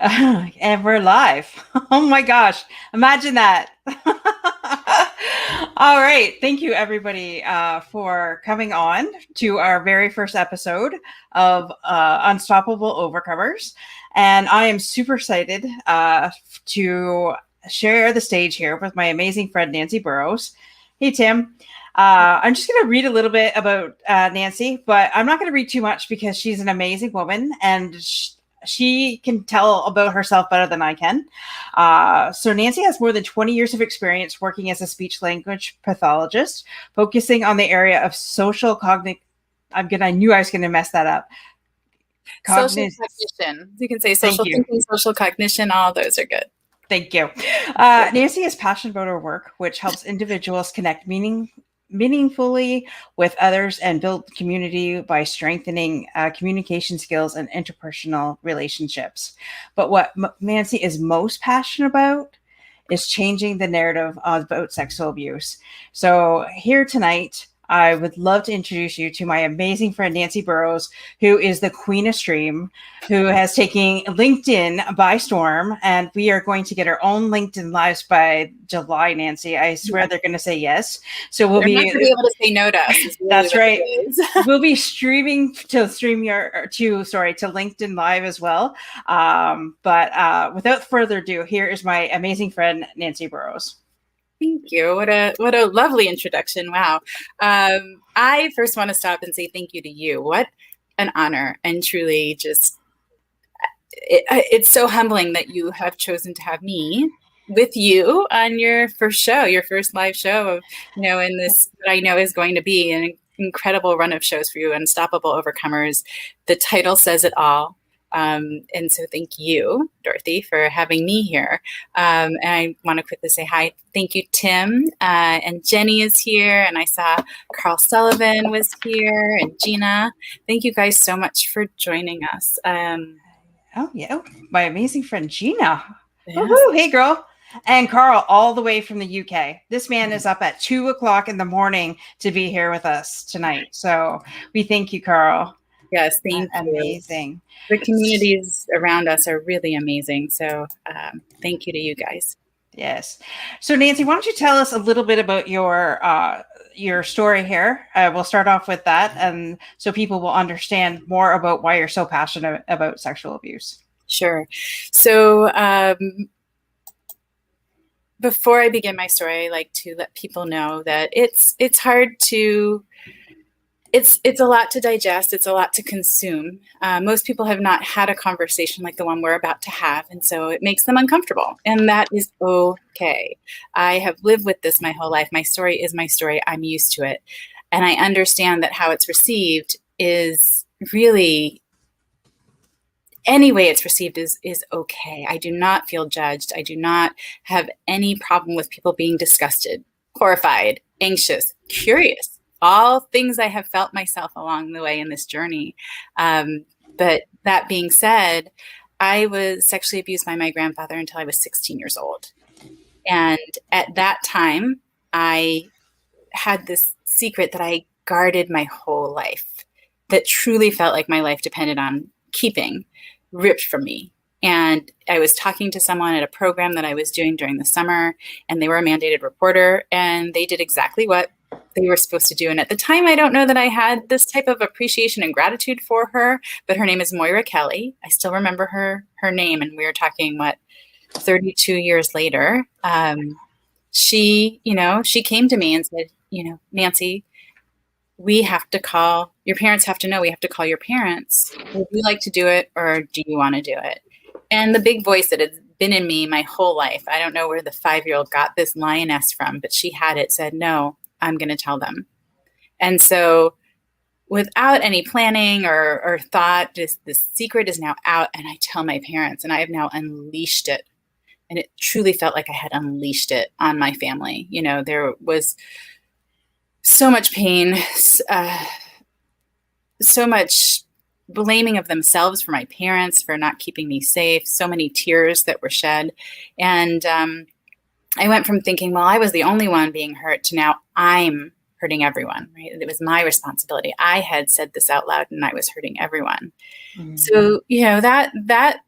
And we're live. Oh my gosh. Imagine that. All right. Thank you, everybody, for coming on to our very first episode of Unstoppable Overcomers. And I am super excited to share the stage here with my amazing friend, Nancy Burrows. Hey, Tim. I'm just going to read a little bit about Nancy, but I'm not going to read too much because she's an amazing woman and she can tell about herself better than I can. So Nancy has more than 20 years of experience working as a speech language pathologist, focusing on the area of social cognitive. I knew I was going to mess that up. Social cognition. You can say social thinking, social cognition. All those are good. Thank you. Nancy is passionate about her work, which helps individuals connect meaningfully with others and build community by strengthening communication skills and interpersonal relationships. But what Nancy is most passionate about is changing the narrative about sexual abuse. So here tonight, I would love to introduce you to my amazing friend, Nancy Burrows, who is the queen of stream, who has taken LinkedIn by storm. And we are going to get our own LinkedIn lives by July, Nancy. I swear they're going to say yes. So we'll be able to say no to us. Really that's right. We'll be streaming to LinkedIn Live as well. But without further ado, here is my amazing friend, Nancy Burrows. Thank you. What a lovely introduction. Wow. I first want to stop and say thank you to you. What an honor, and truly just it's so humbling that you have chosen to have me with you on your first show, your first live show of, in this, what I know is going to be an incredible run of shows for you, Unstoppable Overcomers. The title says it all. And so thank you, Dorothy, for having me here. And I want to quickly say hi. Thank you, Tim. And Jenny is here. And I saw Carl Sullivan was here and Gina. Thank you guys so much for joining us. Oh, yeah. My amazing friend, Gina. Yes. Hey, girl. And Carl, all the way from the UK. This man is up at 2:00 in the morning to be here with us tonight. So we thank you, Carl. Yes, thank you. Amazing. The communities around us are really amazing. So thank you to you guys. Yes. So Nancy, why don't you tell us a little bit about your story here? We'll start off with that, and so people will understand more about why you're so passionate about sexual abuse. Sure. So before I begin my story, I like to let people know that it's hard to. It's a lot to digest. It's a lot to consume. Most people have not had a conversation like the one we're about to have, and so it makes them uncomfortable, and that is okay. I have lived with this my whole life. My story is my story. I'm used to it, and I understand that how it's received is really any way it's received is okay. I do not feel judged. I do not have any problem with people being disgusted, horrified, anxious, curious. All things I have felt myself along the way in this journey. But that being said, I was sexually abused by my grandfather until I was 16 years old. And at that time, I had this secret that I guarded my whole life that truly felt like my life depended on keeping ripped from me. And I was talking to someone at a program that I was doing during the summer, and they were a mandated reporter, and they did exactly what they were supposed to do. And at the time, I don't know that I had this type of appreciation and gratitude for her, but her name is Moira Kelly. I still remember her name. And we were talking, 32 years later. She came to me and said, Nancy, we have to call, your parents have to know, we have to call your parents. Would you like to do it, or do you want to do it? And the big voice that has been in me my whole life, I don't know where the 5-year-old got this lioness from, but she had it, said, no, I'm going to tell them. And so without any planning or thought, just the secret is now out, and I tell my parents, and I have now unleashed it. And it truly felt like I had unleashed it on my family. There was so much pain, so much blaming of themselves for my parents for not keeping me safe, so many tears that were shed. And I went from thinking, well, I was the only one being hurt, to now I'm hurting everyone, right? It was my responsibility. I had said this out loud and I was hurting everyone. Mm-hmm. So, that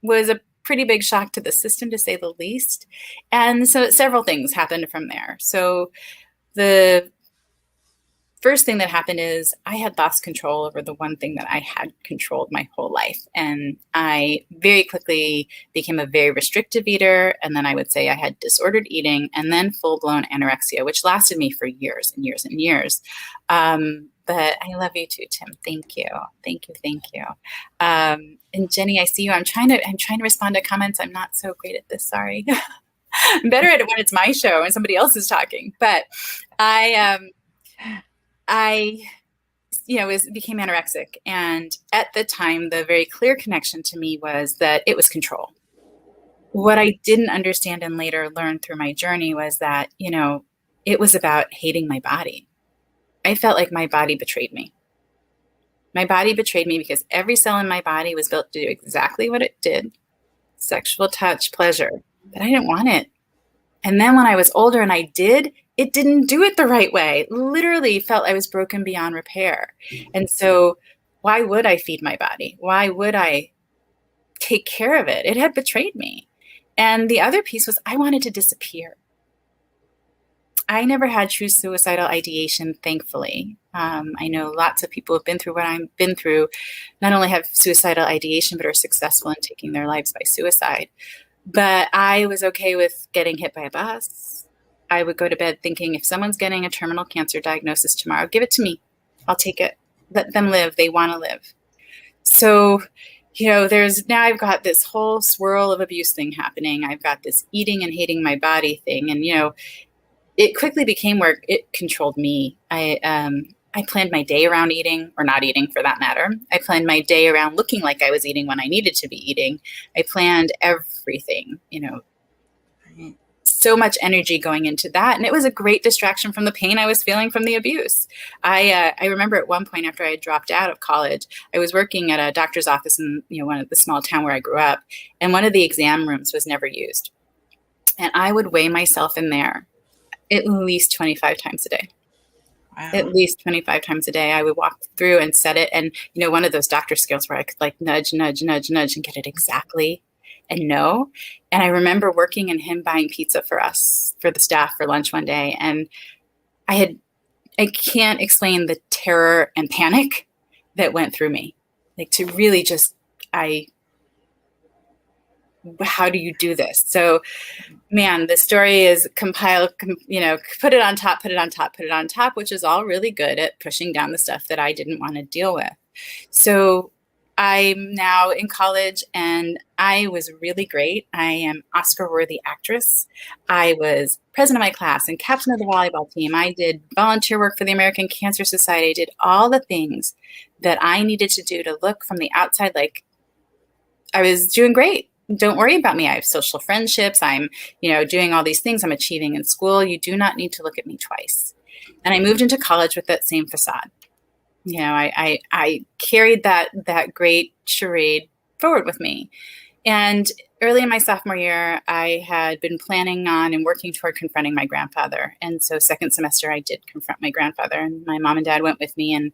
was a pretty big shock to the system, to say the least. And so several things happened from there. So the first thing that happened is I had lost control over the one thing that I had controlled my whole life. And I very quickly became a very restrictive eater. And then I would say I had disordered eating and then full-blown anorexia, which lasted me for years and years and years. But I love you too, Tim. Thank you. Thank you. Thank you. And Jenny, I see you. I'm trying to respond to comments. I'm not so great at this. Sorry. I'm better at it when it's my show and somebody else is talking. But I became anorexic. And at the time, the very clear connection to me was that it was control. What I didn't understand and later learned through my journey was that, it was about hating my body. I felt like my body betrayed me. My body betrayed me because every cell in my body was built to do exactly what it did, sexual touch, pleasure, but I didn't want it. And then when I was older and I did, it didn't do it the right way. Literally felt I was broken beyond repair. And so why would I feed my body? Why would I take care of it? It had betrayed me. And the other piece was I wanted to disappear. I never had true suicidal ideation, thankfully. I know lots of people have been through what I've been through, not only have suicidal ideation, but are successful in taking their lives by suicide. But I was okay with getting hit by a bus. I would go to bed thinking, if someone's getting a terminal cancer diagnosis tomorrow, give it to me. I'll take it. Let them live. They want to live. So, now I've got this whole swirl of abuse thing happening. I've got this eating and hating my body thing. And, it quickly became where it controlled me. I planned my day around eating, or not eating for that matter. I planned my day around looking like I was eating when I needed to be eating. I planned everything, so much energy going into that. And it was a great distraction from the pain I was feeling from the abuse. I remember at one point after I had dropped out of college, I was working at a doctor's office in one of the small town where I grew up. And one of the exam rooms was never used. And I would weigh myself in there at least 25 times a day. Wow. At least 25 times a day. I would walk through and set it. And, one of those doctor skills where I could nudge and get it exactly and know. And I remember working and him buying pizza for us, for the staff, for lunch one day. And I can't explain the terror and panic that went through me. To really how do you do this? So, man, the story is compiled, put it on top, which is all really good at pushing down the stuff that I didn't want to deal with. So I'm now in college and I was really great. I am Oscar-worthy actress. I was president of my class and captain of the volleyball team. I did volunteer work for the American Cancer Society. I did all the things that I needed to do to look from the outside like I was doing great. Don't worry about me. I have social friendships. I'm, doing all these things. I'm achieving in school. You do not need to look at me twice. And I moved into college with that same facade. I carried that great charade forward with me. And early in my sophomore year, I had been planning on and working toward confronting my grandfather. And so second semester, I did confront my grandfather, and my mom and dad went with me. And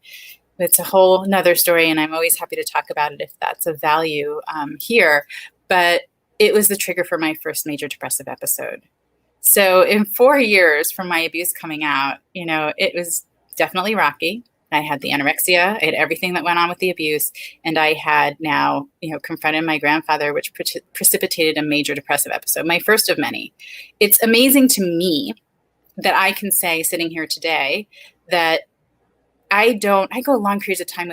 it's a whole nother story. And I'm always happy to talk about it if that's of value here. But it was the trigger for my first major depressive episode. So in 4 years from my abuse coming out, it was definitely rocky. I had the anorexia, I had everything that went on with the abuse, and I had now, confronted my grandfather, which precipitated a major depressive episode, my first of many. It's amazing to me that I can say, sitting here today, that I go long periods of time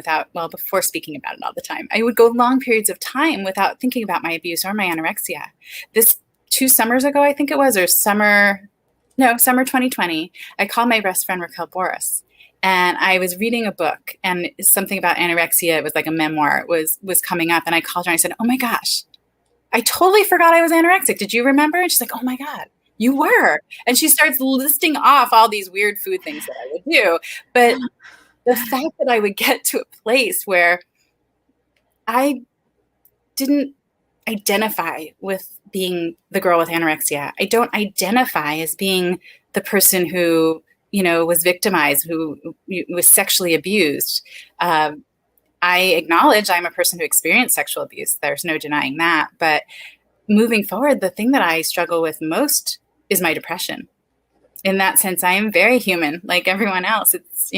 before speaking about it all the time, I would go long periods of time without thinking about my abuse or my anorexia. This 2 summers ago, I think it was, or summer 2020, I called my best friend, Raquel Boris, and I was reading a book and something about anorexia. It was like a memoir was coming up, and I called her and I said, oh my gosh, I totally forgot I was anorexic. Did you remember? And she's like, oh my God, you were. And she starts listing off all these weird food things that I would do. But the fact that I would get to a place where I didn't identify with being the girl with anorexia. I don't identify as being the person who, was victimized, who was sexually abused. I I acknowledge I'm a person who experienced sexual abuse. There's no denying that. But moving forward, the thing that I struggle with most is my depression. In that sense, I am very human, like everyone else. It's,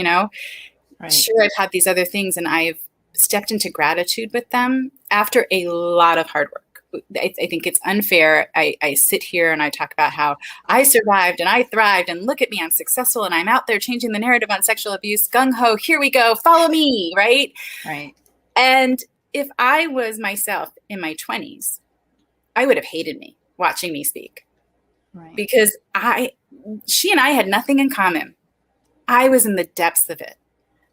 Right. sure, I've had these other things and I've stepped into gratitude with them after a lot of hard work. I think it's unfair. I sit here and I talk about how I survived and I thrived and look at me, I'm successful and I'm out there changing the narrative on sexual abuse. Gung ho, here we go, follow me, right? Right. And if I was myself in my 20s, I would have hated me watching me speak. Right. Because she and I had nothing in common. I was in the depths of it.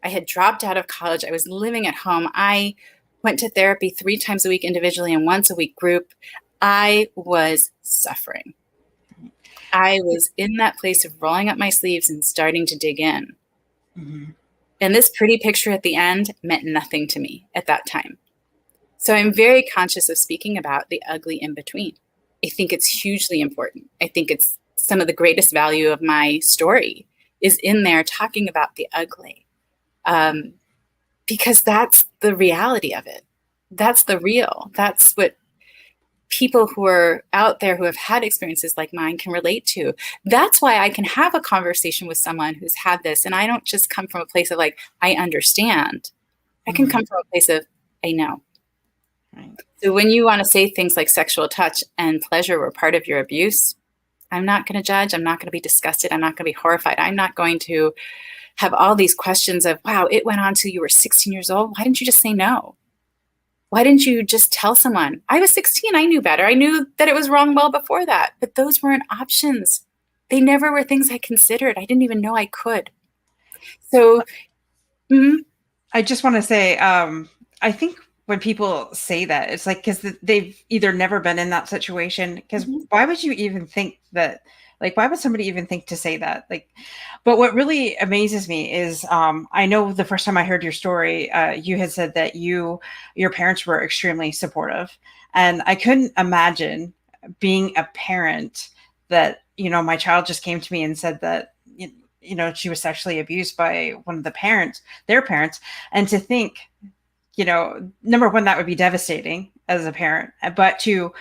I had dropped out of college. I was living at home. I went to therapy 3 times a week individually and once a week group. I was suffering. I was in that place of rolling up my sleeves and starting to dig in. Mm-hmm. And this pretty picture at the end meant nothing to me at that time. So I'm very conscious of speaking about the ugly in between. I think it's hugely important. I think it's some of the greatest value of my story is in there talking about the ugly. Because that's the reality of it. That's the real. That's what people who are out there who have had experiences like mine can relate to. That's why I can have a conversation with someone who's had this. And I don't just come from a place of like, I understand. I can come from a place of, I know. Right. So when you want to say things like sexual touch and pleasure were part of your abuse, I'm not going to judge. I'm not going to be disgusted. I'm not going to be horrified. I'm not going to have all these questions of, wow, it went on till you were 16 years old. Why didn't you just say no? Why didn't you just tell someone? I was 16. I knew better. I knew that it was wrong well before that. But those weren't options. They never were things I considered. I didn't even know I could. So I just want to say, I think when people say that, it's like because they've either never been in that situation. Because why would you even think that? Like, why would somebody even think to say that? Like, but what really amazes me is, I know the first time I heard your story, you had said that your parents were extremely supportive, and I couldn't imagine being a parent that, my child just came to me and said that, she was sexually abused by one of their parents, and to think, number one, that would be devastating as a parent, but to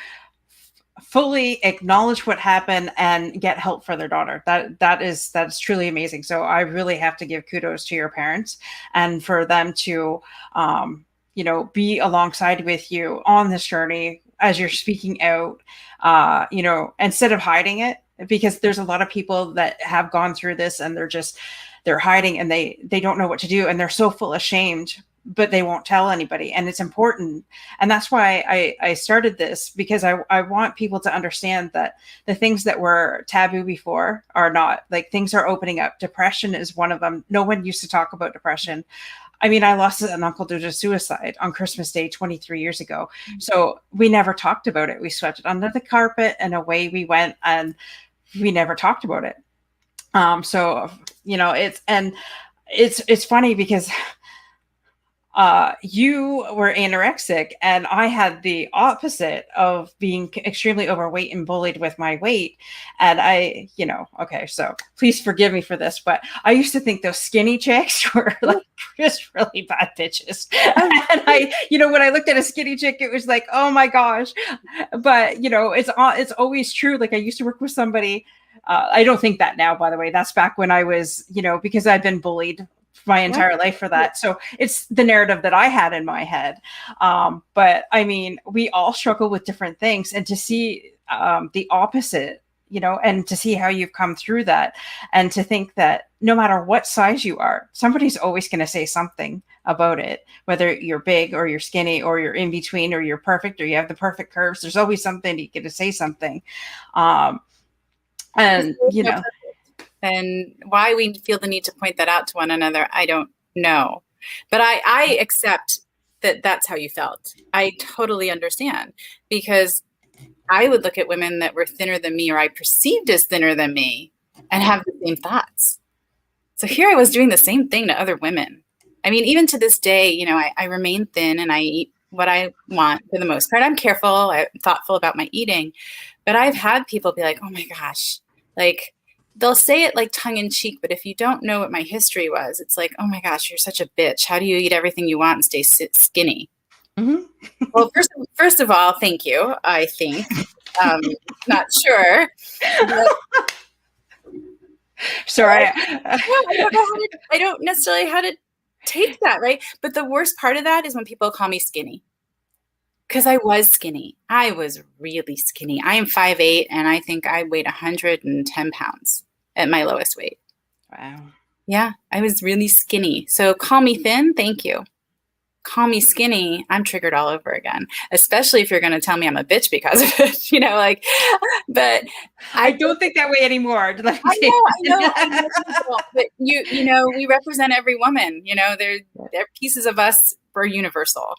fully acknowledge what happened and get help for their daughter. That's truly amazing. So I really have to give kudos to your parents and for them to, be alongside with you on this journey as you're speaking out, instead of hiding it, because there's a lot of people that have gone through this and they're hiding and they don't know what to do. And they're so full of shame, but they won't tell anybody. And it's important. And that's why I started this, because I want people to understand that the things that were taboo before are not, like, things are opening up. Depression is one of them. No one used to talk about depression. I mean, I lost an uncle due to suicide on Christmas Day 23 years ago. So we never talked about it. We swept it under the carpet and away we went, and we never talked about it. It's funny because you were anorexic and I had the opposite of being extremely overweight and bullied with my weight. And okay, so please forgive me for this, but I used to think those skinny chicks were like just really bad bitches. And when I looked at a skinny chick, it was like, oh my gosh. But it's always true. Like, I used to work with somebody. I don't think that now, by the way. That's back when I was, because I'd been bullied my entire life for that. So it's the narrative that I had in my head. But I mean, we all struggle with different things, and to see the opposite, and to see how you've come through that, and to think that no matter what size you are, somebody's always going to say something about it, whether you're big or you're skinny or you're in between or you're perfect or you have the perfect curves. There's always something you get to say something. And why we feel the need to point that out to one another, I don't know. But I accept that that's how you felt. I totally understand, because I would look at women that were thinner than me, or I perceived as thinner than me, and have the same thoughts. So here I was doing the same thing to other women. I mean, even to this day, I remain thin and I eat what I want for the most part. I'm careful, I'm thoughtful about my eating, but I've had people be like, oh my gosh, like, they'll say it like tongue in cheek, but if you don't know what my history was, it's like, oh my gosh, you're such a bitch. How do you eat everything you want and stay skinny? Mm-hmm. Well, first of all, thank you. I think, um, not sure. But, Sorry. I don't necessarily how to take that, right? But the worst part of that is when people call me skinny. Because I was skinny. I was really skinny. I am 5'8", and I think I weighed 110 pounds at my lowest weight. Wow. Yeah, I was really skinny. So call me thin, thank you. Call me skinny, I'm triggered all over again. Especially if you're going to tell me I'm a bitch because of it, like. But I don't think that way anymore. I know. But we represent every woman. They're pieces of us. We're universal,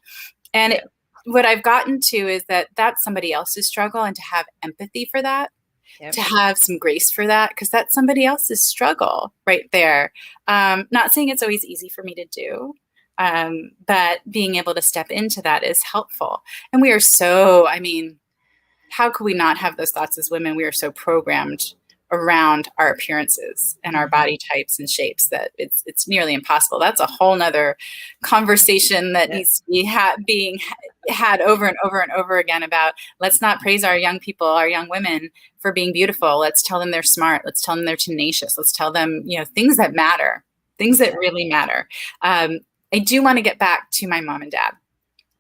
and what I've gotten to is that that's somebody else's struggle, and to have empathy for that. Yep. To have some grace for that, because that's somebody else's struggle right there. Not saying it's always easy for me to do, but being able to step into that is helpful. And we are so, how could we not have those thoughts as women? We are so programmed around our appearances and our body types and shapes that it's nearly impossible. That's a whole nother conversation that needs to be being had over and over and over again about, let's not praise our young people, our young women for being beautiful. Let's tell them they're smart. Let's tell them they're tenacious. Let's tell them, things that matter, things that really matter. I do want to get back to my mom and dad.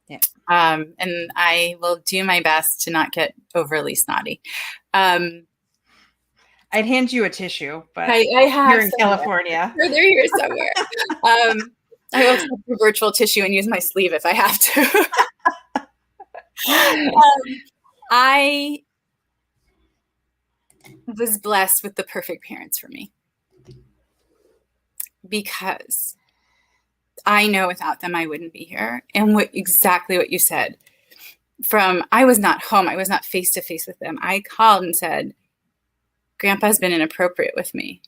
Yeah. And I will do my best to not get overly snotty. I'd hand you a tissue, but I have you're in California. They're here somewhere. I also have a virtual tissue and use my sleeve if I have to. I was blessed with the perfect parents for me, because I know without them I wouldn't be here. And exactly what you said. I was not home. I was not face to face with them. I called and said, Grandpa's been inappropriate with me.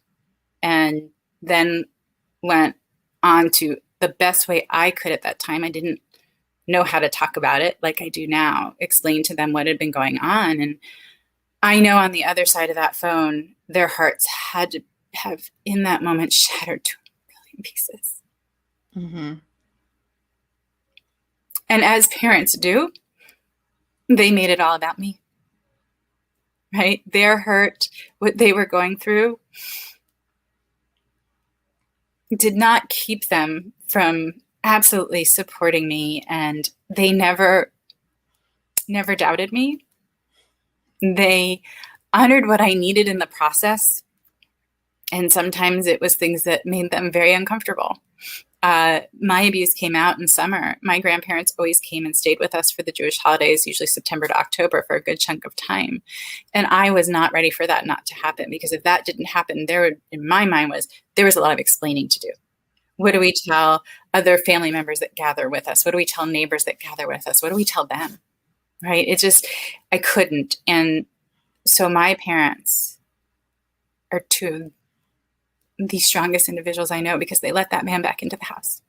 And then went on to the best way I could at that time. I didn't know how to talk about it like I do now, explain to them what had been going on. And I know on the other side of that phone, their hearts had to have in that moment shattered to a million pieces. Mm-hmm. And as parents do, they made it all about me. Right? Their hurt, what they were going through, did not keep them from absolutely supporting me. And they never doubted me. They honored what I needed in the process. And sometimes it was things that made them very uncomfortable. My abuse came out in summer. My grandparents always came and stayed with us for the Jewish holidays, usually September to October, for a good chunk of time. And I was not ready for that not to happen, because if that didn't happen, in my mind there was a lot of explaining to do. What do we tell other family members that gather with us? What do we tell neighbors that gather with us? What do we tell them? Right? I couldn't. And so my parents are two of the strongest individuals I know, because they let that man back into the house.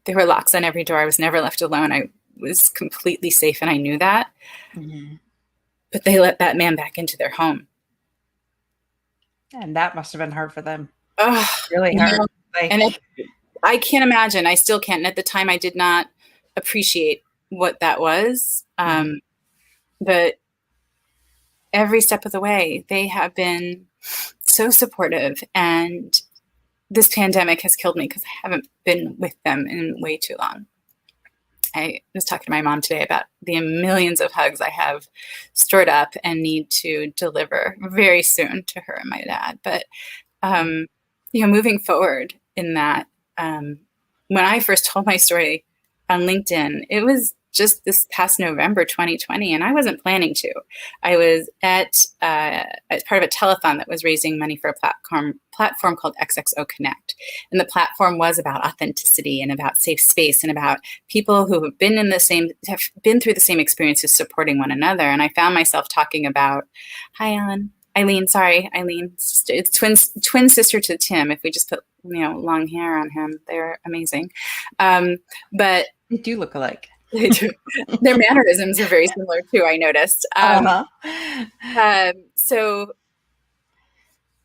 There were locks on every door. I was never left alone. I was completely safe, and I knew that. Mm-hmm. But they let that man back into their home. And that must have been hard for them. Oh, really hard. I can't imagine. I still can't. And at the time, I did not appreciate what that was. But every step of the way, they have been so supportive. And this pandemic has killed me because I haven't been with them in way too long. I was talking to my mom today about the millions of hugs I have stored up and need to deliver very soon to her and my dad. But, moving forward in that, when I first told my story on LinkedIn, it was just this past November 2020, and I wasn't planning to. I was as part of a telethon that was raising money for a platform called XXO Connect. And the platform was about authenticity and about safe space and about people who have been through the same experiences supporting one another. And I found myself talking about, hi, Eileen, it's twin sister to Tim. If we just put, long hair on him, they're amazing. But they do look alike. They do. Their mannerisms are very similar too, I noticed. Uh-huh. So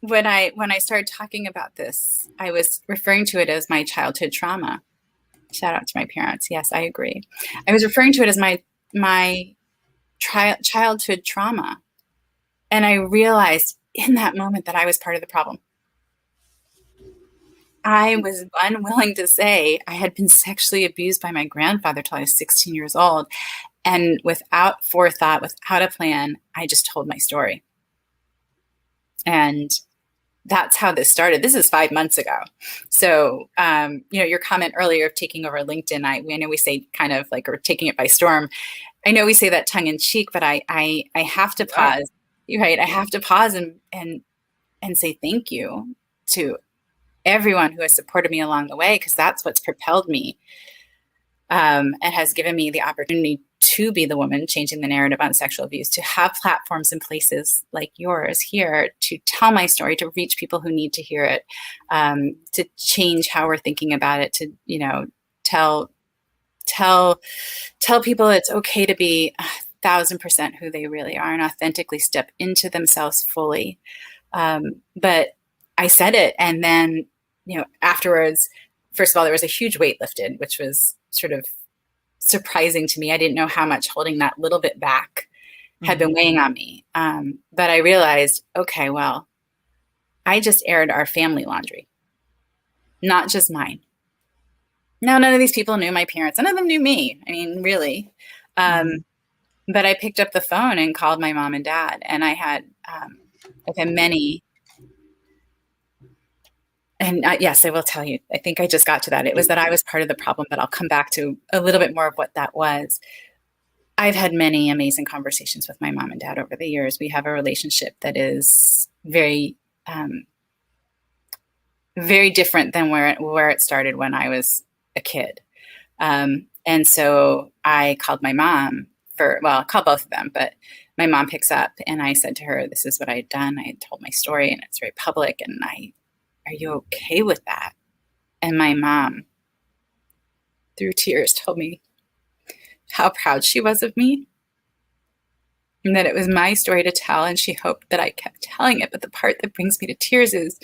when I started talking about this, I was referring to it as my childhood trauma. Shout out to my parents. Yes, I agree. I was referring to it as my childhood trauma. And I realized in that moment that I was part of the problem. I was unwilling to say I had been sexually abused by my grandfather till I was 16 years old. And without forethought, without a plan, I just told my story. And that's how this started. This is 5 months ago. So, your comment earlier of taking over LinkedIn, I know we say kind of like, or taking it by storm. I know we say that tongue in cheek, but I have to pause. Right. I have to pause and say thank you to everyone who has supported me along the way, because that's what's propelled me and has given me the opportunity to be the woman changing the narrative on sexual abuse, to have platforms and places like yours here to tell my story, to reach people who need to hear it, to change how we're thinking about it, to, tell people it's okay to be 1,000% who they really are and authentically step into themselves fully. But I said it, and then, afterwards, first of all, there was a huge weight lifted, which was sort of surprising to me. I didn't know how much holding that little bit back had been weighing on me. But I realized, okay, well, I just aired our family laundry, not just mine. Now, none of these people knew my parents. None of them knew me. I mean, really. But I picked up the phone and called my mom and dad, and I had many. And yes, I will tell you, I think I just got to that. It was that I was part of the problem, but I'll come back to a little bit more of what that was. I've had many amazing conversations with my mom and dad over the years. We have a relationship that is very, very different than where it started when I was a kid. And so I called my mom I called both of them, but my mom picks up, and I said to her, this is what I had done. I had told my story, and it's very public, and are you okay with that? And my mom, through tears, told me how proud she was of me and that it was my story to tell, and she hoped that I kept telling it. But the part that brings me to tears is,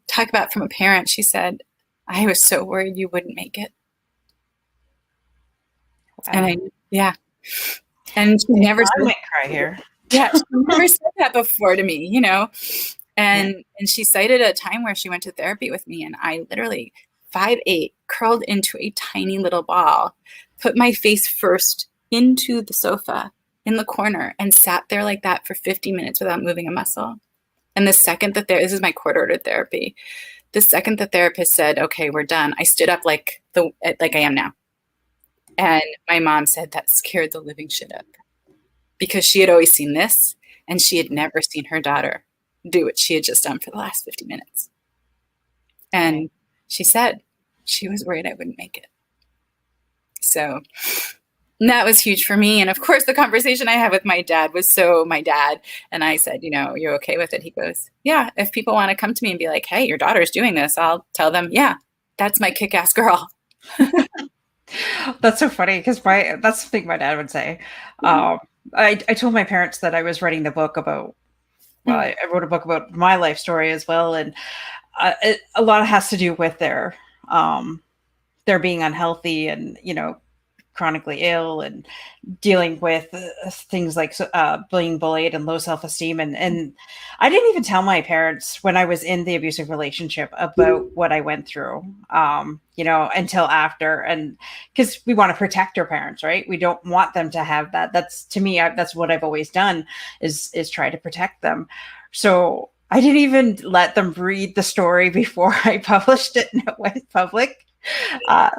talk about from a parent. She said, I was so worried you wouldn't make it. Wow. And she never said, I might cry here. Yeah, she never said that before to me, And she cited a time where she went to therapy with me, and I literally 5'8", curled into a tiny little ball, put my face first into the sofa in the corner, and sat there like that for 50 minutes without moving a muscle. And the second that this is my court-ordered therapy, the second the therapist said, okay, we're done, I stood up like I am now. And my mom said that scared the living shit up, because she had always seen this, and she had never seen her daughter do what she had just done for the last 50 minutes. And she said she was worried I wouldn't make it. So that was huge for me. And of course, the conversation I had with my dad was my dad. And I said, you're okay with it? He goes, yeah, if people want to come to me and be like, hey, your daughter's doing this, I'll tell them, yeah, that's my kick-ass girl. That's so funny, because that's something my dad would say. I told my parents that I was writing the book about, I wrote a book about my life story as well. And a lot has to do with their being unhealthy and, chronically ill and dealing with things like being bullied and low self-esteem. And I didn't even tell my parents when I was in the abusive relationship about what I went through, until after. And because we want to protect our parents, right? We don't want them to have that. That's, to me, that's what I've always done is try to protect them. So I didn't even let them read the story before I published it and it went public.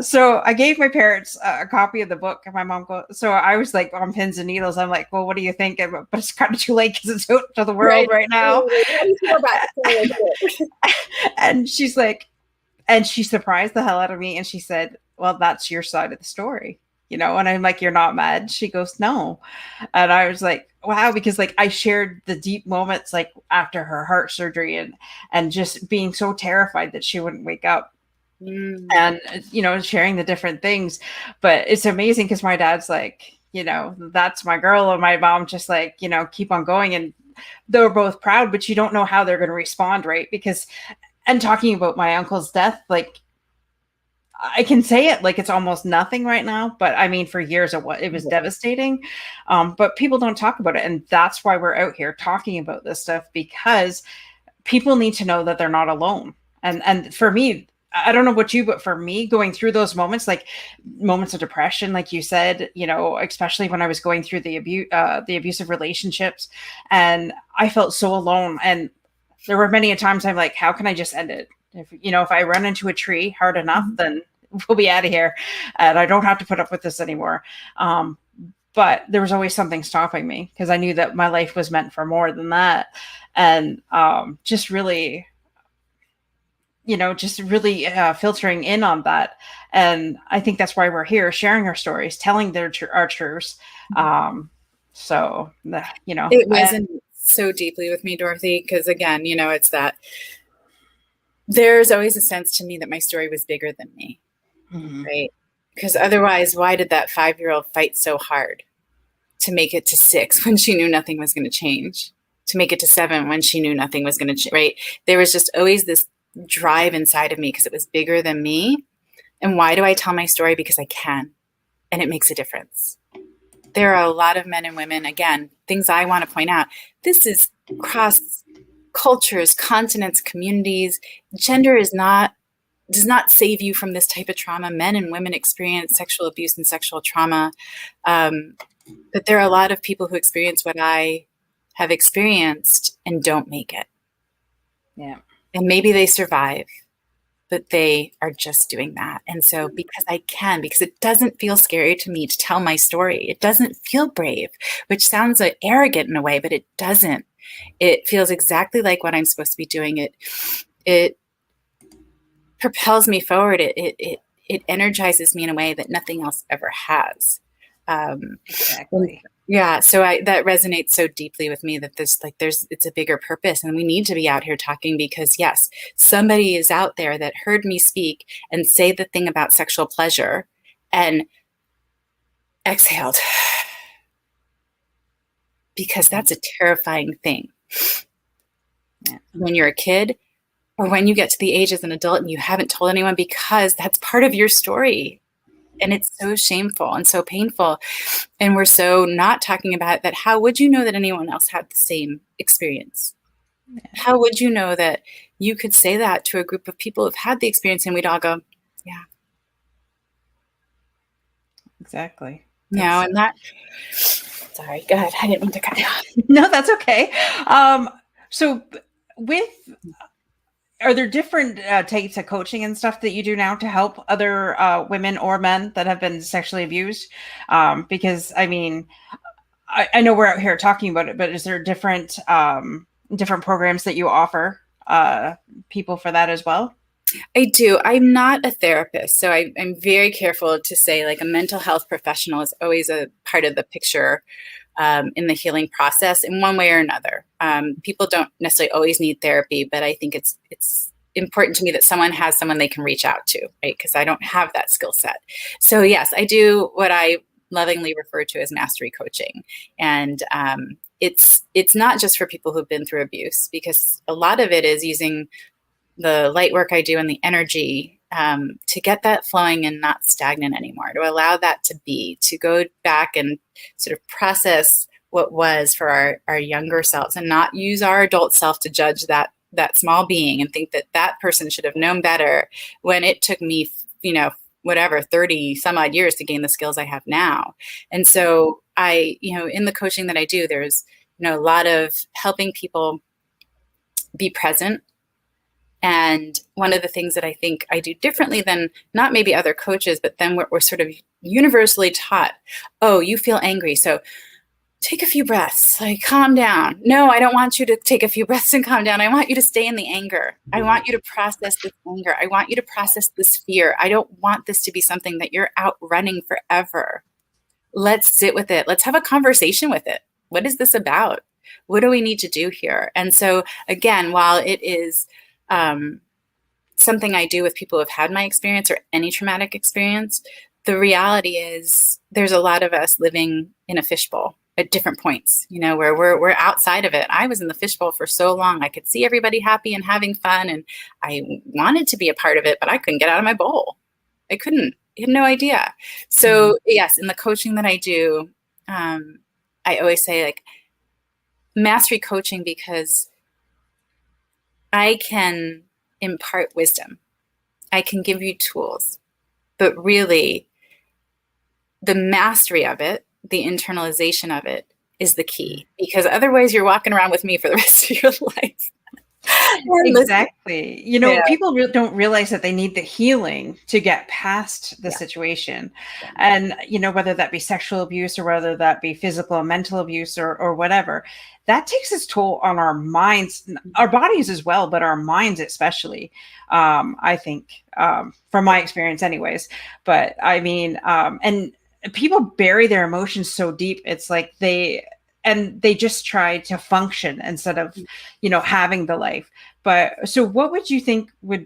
So I gave my parents a copy of the book, and my mom so I was like on pins and needles. I'm like, well, what do you think? But it's kind of too late because it's out to the world right now. And she's like, and she surprised the hell out of me. And she said, well, that's your side of the story, and I'm like, you're not mad? She goes, no. And I was like, wow, because like I shared the deep moments, like after her heart surgery and just being so terrified that she wouldn't wake up. and, sharing the different things. But it's amazing because my dad's like, that's my girl. And my mom just like, keep on going. And they're both proud, but you don't know how they're going to respond. Right. Because, and talking about my uncle's death, like, I can say it like it's almost nothing right now, but I mean, for years it was devastating. But people don't talk about it. And that's why we're out here talking about this stuff, because people need to know that they're not alone. And for me, I don't know about you, but for me, going through those moments, like moments of depression, like you said, especially when I was going through the abusive relationships, and I felt so alone. And there were many times I'm like, how can I just end it? If I run into a tree hard enough, then we'll be out of here, and I don't have to put up with this anymore. But there was always something stopping me, because I knew that my life was meant for more than that. And just really filtering in on that. And I think that's why we're here, sharing our stories, telling our truths. It resonates so deeply with me, Dorothy, because again, it's that there's always a sense to me that my story was bigger than me, right? Because otherwise, why did that 5-year-old fight so hard to make it to 6 when she knew nothing was going to change, to make it to 7 when she knew nothing was going to change, right? There was just always this drive inside of me because it was bigger than me. And why do I tell my story? Because I can, and it makes a difference. There are a lot of men and women, again, things I want to point out. This is across cultures, continents, communities. Gender does not save you from this type of trauma. Men and women experience sexual abuse and sexual trauma. But there are a lot of people who experience what I have experienced and don't make it. Yeah. And maybe they survive, but they are just doing that. And so because it doesn't feel scary to me to tell my story. It doesn't feel brave, which sounds like arrogant in a way, but it doesn't. It feels exactly like what I'm supposed to be doing. It propels me forward. It energizes me in a way that nothing else ever has. Exactly. Yeah. So that resonates so deeply with me that it's a bigger purpose, and we need to be out here talking, because yes, somebody is out there that heard me speak and say the thing about sexual pleasure and exhaled, because that's a terrifying thing. Yeah. When you're a kid, or when you get to the age as an adult and you haven't told anyone, because that's part of your story. And it's so shameful and so painful. And we're so not talking about it, that how would you know that anyone else had the same experience? Yeah. How would you know that you could say that to a group of people who've had the experience, and we'd all go, yeah. Exactly. And that, sorry, go ahead. I didn't mean to cut you off. No, that's okay. So are there different types of coaching and stuff that you do now to help other women or men that have been sexually abused? Because I mean, I know we're out here talking about it, but is there different programs that you offer people for that as well? I do. I'm not a therapist, so I'm very careful to say, like, a mental health professional is always a part of the picture in the healing process in one way or another. People don't necessarily always need therapy, but I think it's important to me that someone has someone they can reach out to, right? Because I don't have that skill set. So yes, I do what I lovingly refer to as mastery coaching. And it's not just for people who've been through abuse, because a lot of it is using the light work I do and the energy to get that flowing and not stagnant anymore, to allow that to be, to go back and sort of process what was for our younger selves, and not use our adult self to judge that small being and think that person should have known better, when it took me, 30 some odd years to gain the skills I have now. And so in the coaching that I do, there's, a lot of helping people be present. And one of the things that I think I do differently than not maybe other coaches, but then we're sort of universally taught, oh, you feel angry, so take a few breaths, like, calm down. No, I don't want you to take a few breaths and calm down. I want you to stay in the anger. I want you to process this anger. I want you to process this fear. I don't want this to be something that you're outrunning forever. Let's sit with it. Let's have a conversation with it. What is this about? What do we need to do here? And so again, while it is something I do with people who have had my experience or any traumatic experience, the reality is there's a lot of us living in a fishbowl at different points, where we're outside of it. I was in the fishbowl for so long. I could see everybody happy and having fun, and I wanted to be a part of it, but I couldn't get out of my bowl. I couldn't. I had no idea. So yes, in the coaching that I do, I always say, like, mastery coaching, because I can impart wisdom. I can give you tools, but really the mastery of it, the internalization of it, is the key, because otherwise you're walking around with me for the rest of your life. Exactly. People don't realize that they need the healing to get past the situation. And, whether that be sexual abuse or whether that be physical and mental abuse or whatever, that takes its toll on our minds, our bodies as well, but our minds especially, I think, from my experience anyways. But I mean, and people bury their emotions so deep. It's like they just try to function instead of, having the life. But so what would you think what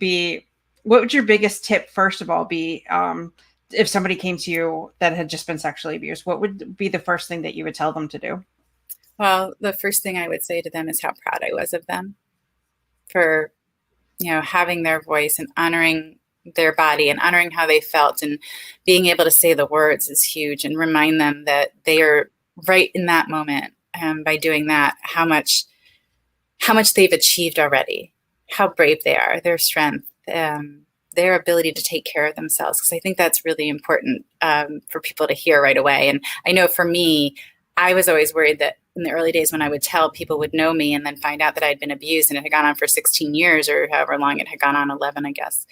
would your biggest tip, first of all, be, if somebody came to you that had just been sexually abused? What would be the first thing that you would tell them to do? Well, the first thing I would say to them is how proud I was of them for, having their voice and honoring their body and honoring how they felt, and being able to say the words is huge, and remind them that they are right in that moment. By doing that, how much they've achieved already, how brave they are, their strength, their ability to take care of themselves. Because I think that's really important for people to hear right away. And I know for me, I was always worried that in the early days when I would tell, people would know me and then find out that I'd been abused and it had gone on for 16 years or however long it had gone on, 11, I guess,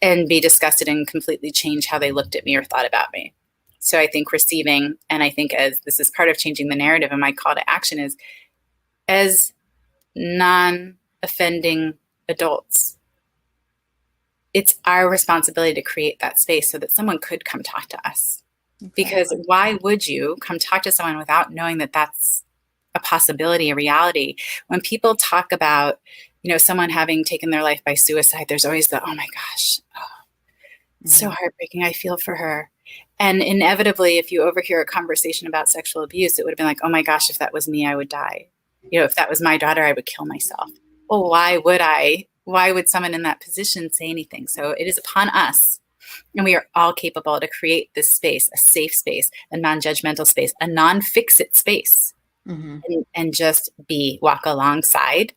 and be disgusted and completely change how they looked at me or thought about me. So I think receiving, and I think as this is part of changing the narrative, and my call to action is, as non-offending adults, it's our responsibility to create that space so that someone could come talk to us. Exactly. Because why would you come talk to someone without knowing that that's a possibility, a reality? When people talk about, someone having taken their life by suicide, there's always the, oh my gosh, it's so heartbreaking. I feel for her. And inevitably, if you overhear a conversation about sexual abuse, it would have been like, oh my gosh, if that was me, I would die. If that was my daughter, I would kill myself. Well, why would I? Why would someone in that position say anything? So it is upon us, and we are all capable to create this space, a safe space, a non-judgmental space, a non-fix-it space, and just be, walk alongside.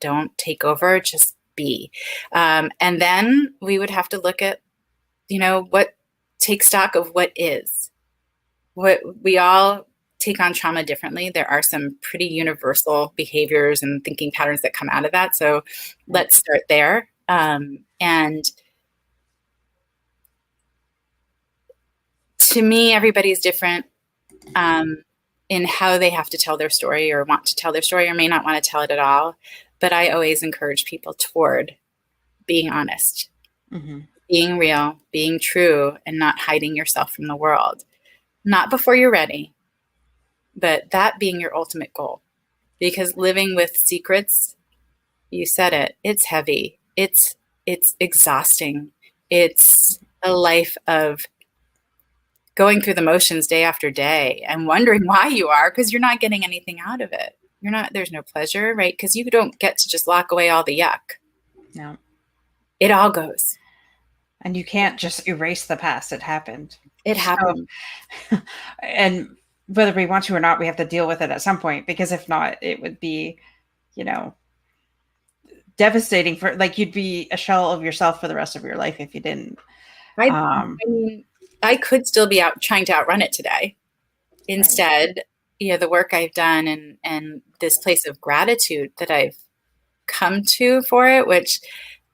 Don't take over, just be. And then we would have to look at, take stock of what is. What we all take on trauma differently. There are some pretty universal behaviors and thinking patterns that come out of that. So let's start there. And to me, everybody's different in how they have to tell their story or want to tell their story or may not want to tell it at all. But I always encourage people toward being honest, being real, being true, and not hiding yourself from the world. Not before you're ready, but that being your ultimate goal. Because living with secrets, you said it, it's heavy. It's exhausting. It's a life of going through the motions day after day and wondering why you are, because you're not getting anything out of it. There's no pleasure, right? Because you don't get to just lock away all the yuck. No. It all goes. And you can't just erase the past. It happened. It happened. So, and whether we want to or not, we have to deal with it at some point, because if not, it would be, devastating you'd be a shell of yourself for the rest of your life if you didn't. I mean, I could still be out trying to outrun it today. Instead, the work I've done and this place of gratitude that I've come to for it, which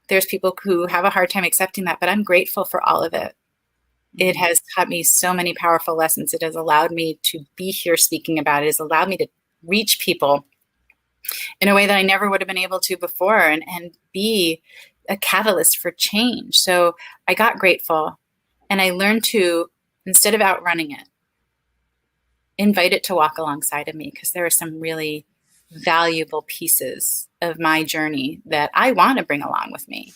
there's people who have a hard time accepting that, but I'm grateful for all of it. It has taught me so many powerful lessons. It has allowed me to be here speaking about it. It has allowed me to reach people in a way that I never would have been able to before, and be a catalyst for change. So I got grateful, and I learned to, instead of outrunning it, invite it to walk alongside of me, because there are some really valuable pieces of my journey that I want to bring along with me.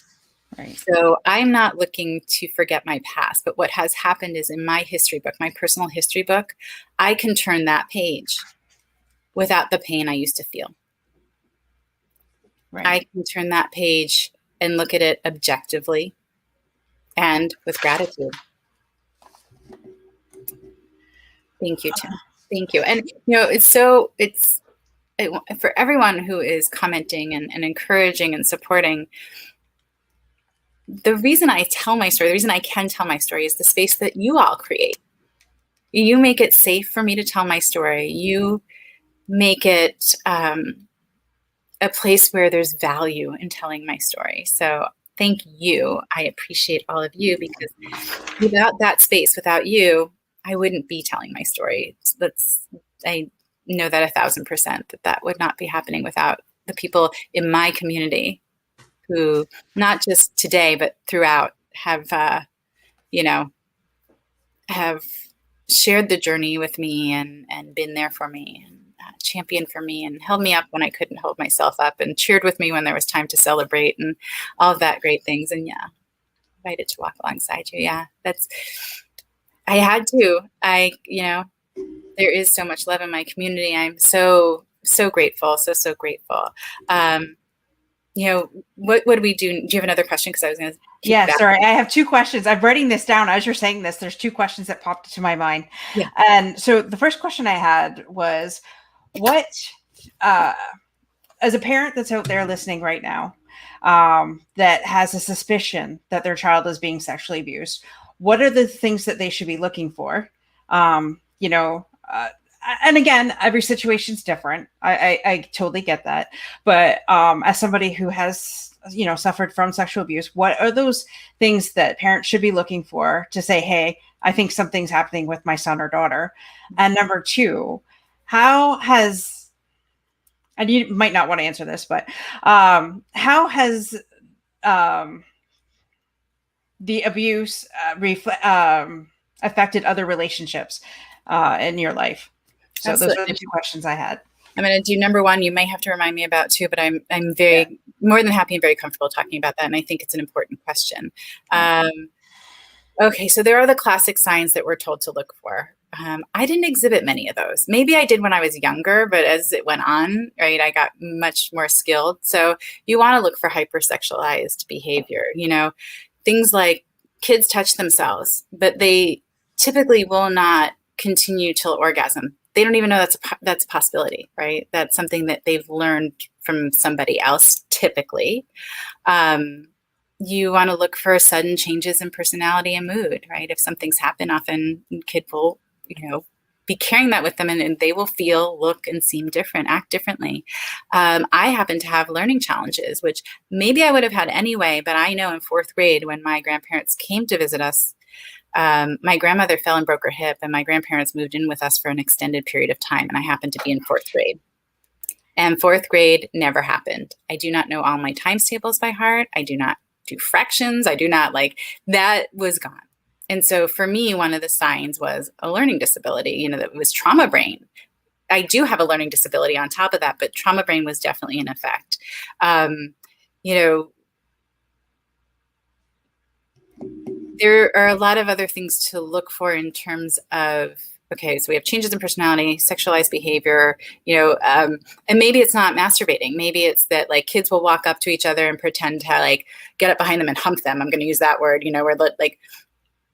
Right. So I'm not looking to forget my past, but what has happened is in my history book, my personal history book, I can turn that page without the pain I used to feel. Right. I can turn that page and look at it objectively and with gratitude. Thank you, Tim. Thank you. And, for everyone who is commenting and encouraging and supporting, the reason I tell my story, the reason I can tell my story is the space that you all create. You make it safe for me to tell my story. You make it a place where there's value in telling my story. So thank you. I appreciate all of you, because without that space, without you, I wouldn't be telling my story. I know that 1,000% that would not be happening without the people in my community who, not just today, but throughout, have shared the journey with me and been there for me and championed for me and held me up when I couldn't hold myself up and cheered with me when there was time to celebrate and all of that great things. And invited to walk alongside you. Yeah, I had to. There is so much love in my community. I'm so grateful. So grateful. What do we do? Do you have another question? Because I was going to. Yeah, sorry. I have 2 questions. I'm writing this down as you're saying this. There's 2 questions that popped into my mind. Yeah. And so the first question I had was, what, as a parent that's out there listening right now, that has a suspicion that their child is being sexually abused, what are the things that they should be looking for? And again, every situation's different. I totally get that. But as somebody who has, suffered from sexual abuse, what are those things that parents should be looking for to say, hey, I think something's happening with my son or daughter? And number 2, how has, and you might not want to answer this, but how has the abuse affected other relationships in your life? So Absolutely. Those are the 2 questions I had. I'm going to do number 1. You may have to remind me about 2, but I'm very more than happy and very comfortable talking about that. And I think it's an important question. Okay. So there are the classic signs that we're told to look for. I didn't exhibit many of those. Maybe I did when I was younger, but as it went on, right, I got much more skilled. So you want to look for hypersexualized behavior, things like kids touch themselves, but they typically will not continue till orgasm. They don't even know that's a possibility, right? That's something that they've learned from somebody else, typically. You want to look for sudden changes in personality and mood, right? If something's happened, often kid will, be carrying that with them, and they will feel, look, and seem different, act differently. I happen to have learning challenges, which maybe I would have had anyway, but I know in 4th grade when my grandparents came to visit us, my grandmother fell and broke her hip, and my grandparents moved in with us for an extended period of time. And I happened to be in 4th grade. And 4th grade never happened. I do not know all my times tables by heart. I do not do fractions. I do not that was gone. And so for me, one of the signs was a learning disability, that was trauma brain. I do have a learning disability on top of that, but trauma brain was definitely in effect. There are a lot of other things to look for in terms of, okay, so we have changes in personality, sexualized behavior, and maybe it's not masturbating. Maybe it's that kids will walk up to each other and pretend to get up behind them and hump them. I'm going to use that word, where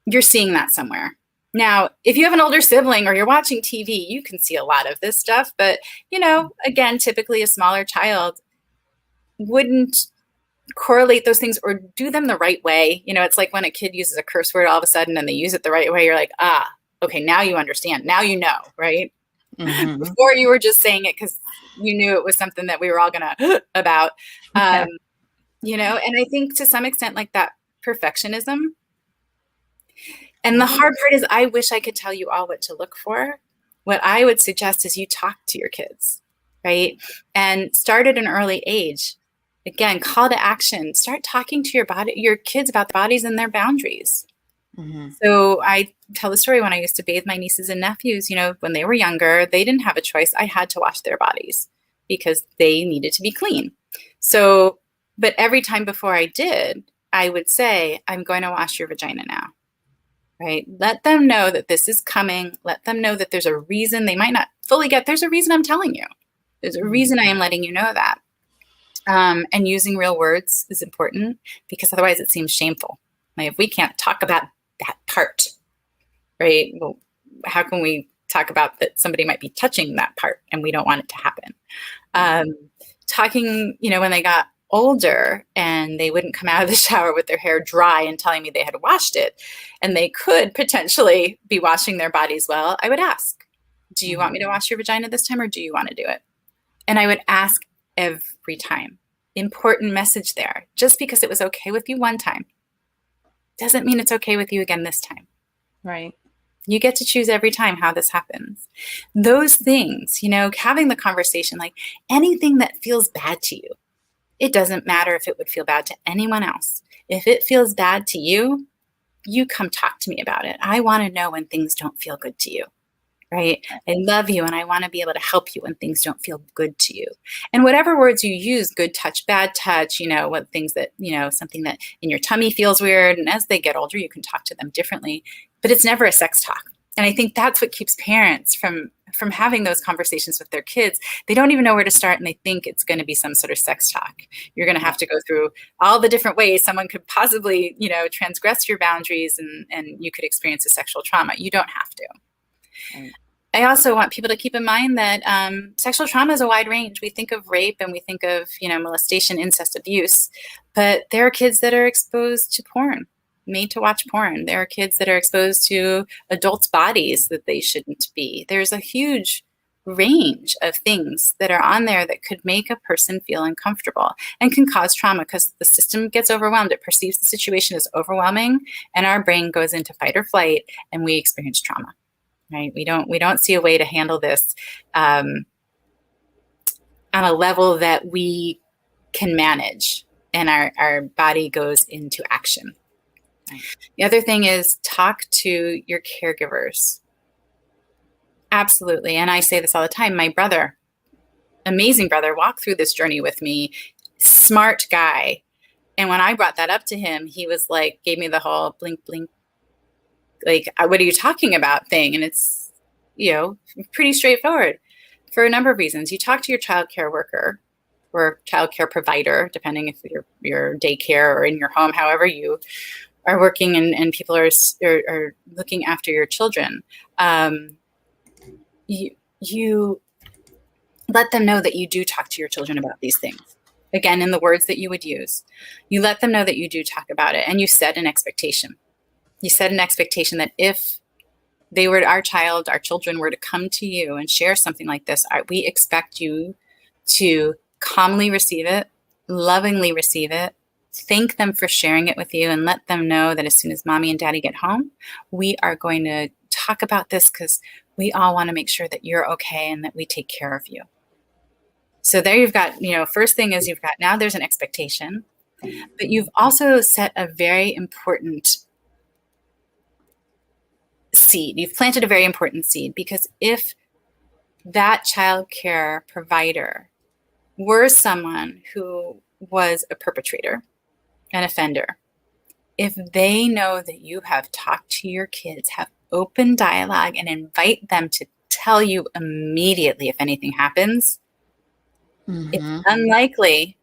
you're seeing that somewhere. Now, if you have an older sibling or you're watching TV, you can see a lot of this stuff. But, again, typically a smaller child wouldn't correlate those things or do them the right way. It's like when a kid uses a curse word all of a sudden and they use it the right way. You're like, okay, now you understand. Now you know, right? Mm-hmm. Before you were just saying it because you knew it was something that we were all going to about, and I think to some extent that perfectionism. And the hard part is I wish I could tell you all what to look for. What I would suggest is you talk to your kids, right? And start at an early age. Again, call to action. Start talking to your kids about the bodies and their boundaries. Mm-hmm. So I tell the story when I used to bathe my nieces and nephews, when they were younger, they didn't have a choice. I had to wash their bodies because they needed to be clean. So, but every time before I did, I would say, I'm going to wash your vagina now, right? Let them know that this is coming. Let them know that there's a reason. They might not fully get, there's a reason I'm telling you. There's a reason I am letting you know that. And using real words is important because otherwise it seems shameful. Like if we can't talk about that part, right? Well, how can we talk about that somebody might be touching that part and we don't want it to happen? Talking, when they got older and they wouldn't come out of the shower with their hair dry and telling me they had washed it and they could potentially be washing their bodies well, I would ask, do you want me to wash your vagina this time or do you want to do it? And I would ask every time. Important message there. Just because it was okay with you one time doesn't mean it's okay with you again this time. Right. You get to choose every time how this happens. Those things, having the conversation, like anything that feels bad to you, it doesn't matter if it would feel bad to anyone else. If it feels bad to you, you come talk to me about it. I want to know when things don't feel good to you. Right? I love you and I want to be able to help you when things don't feel good to you. And whatever words you use, good touch, bad touch, what things that, something that in your tummy feels weird. And as they get older, you can talk to them differently, but it's never a sex talk. And I think that's what keeps parents from having those conversations with their kids. They don't even know where to start and they think it's going to be some sort of sex talk. You're going to have to go through all the different ways someone could possibly, transgress your boundaries and you could experience a sexual trauma. You don't have to. Right. I also want people to keep in mind that sexual trauma is a wide range. We think of rape and we think of, molestation, incest, abuse, but there are kids that are exposed to porn, made to watch porn. There are kids that are exposed to adults' bodies that they shouldn't be. There's a huge range of things that are on there that could make a person feel uncomfortable and can cause trauma because the system gets overwhelmed. It perceives the situation as overwhelming and our brain goes into fight or flight and we experience trauma. Right? We don't see a way to handle this on a level that we can manage, and our body goes into action. Right. The other thing is talk to your caregivers. Absolutely, and I say this all the time. My brother, amazing brother, walked through this journey with me. Smart guy, and when I brought that up to him, he was like, gave me the whole blink, blink. Like, what are you talking about thing? And it's, pretty straightforward for a number of reasons. You talk to your child care worker or child care provider, depending if you're daycare or in your home, however you are working and people are looking after your children. You let them know that you do talk to your children about these things. Again, in the words that you would use, you let them know that you do talk about it and you set an expectation. You set an expectation that if they were our children were to come to you and share something like this, we expect you to calmly receive it, lovingly receive it, thank them for sharing it with you, and let them know that as soon as mommy and daddy get home, we are going to talk about this because we all want to make sure that you're okay and that we take care of you. So there you've got, first thing is now there's an expectation, but you've also set a very important seed. You've planted a very important seed because if that child care provider were someone who was a perpetrator, an offender, if they know that you have talked to your kids, have open dialogue and invite them to tell you immediately if anything happens, it's unlikely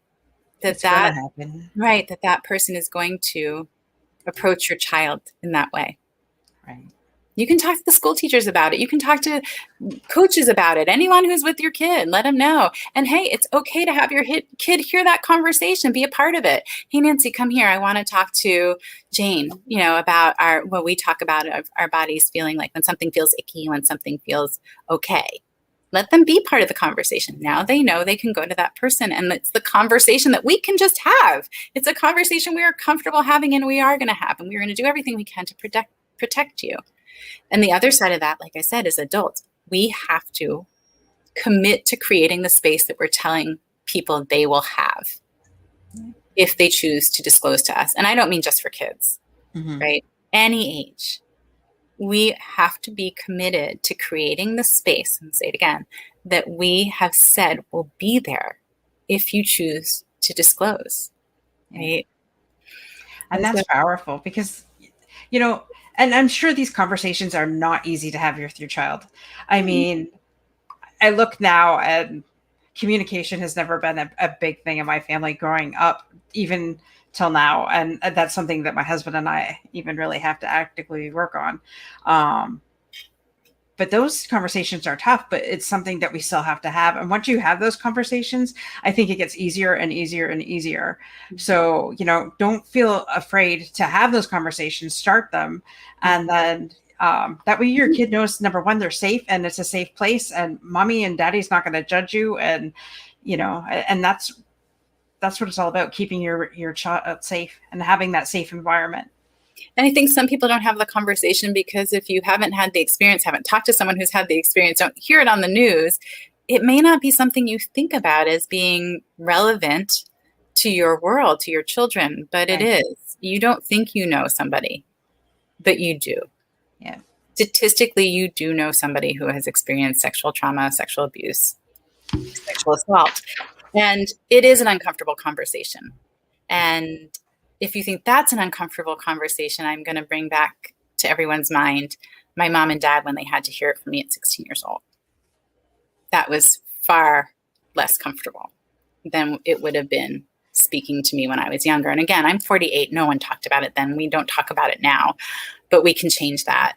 that that person is going to approach your child in that way. Right. You can talk to the school teachers about it. You can talk to coaches about it. Anyone who's with your kid, let them know. And hey, it's okay to have your kid hear that conversation, be a part of it. Hey, Nancy, come here. I want to talk to Jane, about what we talk about of our bodies feeling like when something feels icky, when something feels okay. Let them be part of the conversation. Now they know they can go to that person, and it's the conversation that we can just have. It's a conversation we are comfortable having and we are going to have, and we're going to do everything we can to protect you. And the other side of that, like I said, is adults. We have to commit to creating the space that we're telling people they will have if they choose to disclose to us. And I don't mean just for kids, right? Any age. We have to be committed to creating the space, and say it again, that we have said will be there if you choose to disclose, right? And that's powerful because, and I'm sure these conversations are not easy to have with your child. I mean, I look now and communication has never been a big thing in my family growing up, even till now. And that's something that my husband and I even really have to actively work on. But those conversations are tough, but it's something that we still have to have. And once you have those conversations, I think it gets easier and easier and easier. So, don't feel afraid to have those conversations, start them. And then that way your kid knows, number one, they're safe and it's a safe place and mommy and daddy's not going to judge you. And, and that's what it's all about, keeping your child safe and having that safe environment. And I think some people don't have the conversation because if you haven't had the experience, haven't talked to someone who's had the experience, don't hear it on the news, it may not be something you think about as being relevant to your world, to your children, but it is. You don't think you know somebody, but you do. Yeah. Statistically, you do know somebody who has experienced sexual trauma, sexual abuse, sexual assault. And it is an uncomfortable conversation. And if you think that's an uncomfortable conversation, I'm going to bring back to everyone's mind my mom and dad when they had to hear it from me at 16 years old. That was far less comfortable than it would have been speaking to me when I was younger. And again, I'm 48. No one talked about it then. We don't talk about it now, but we can change that.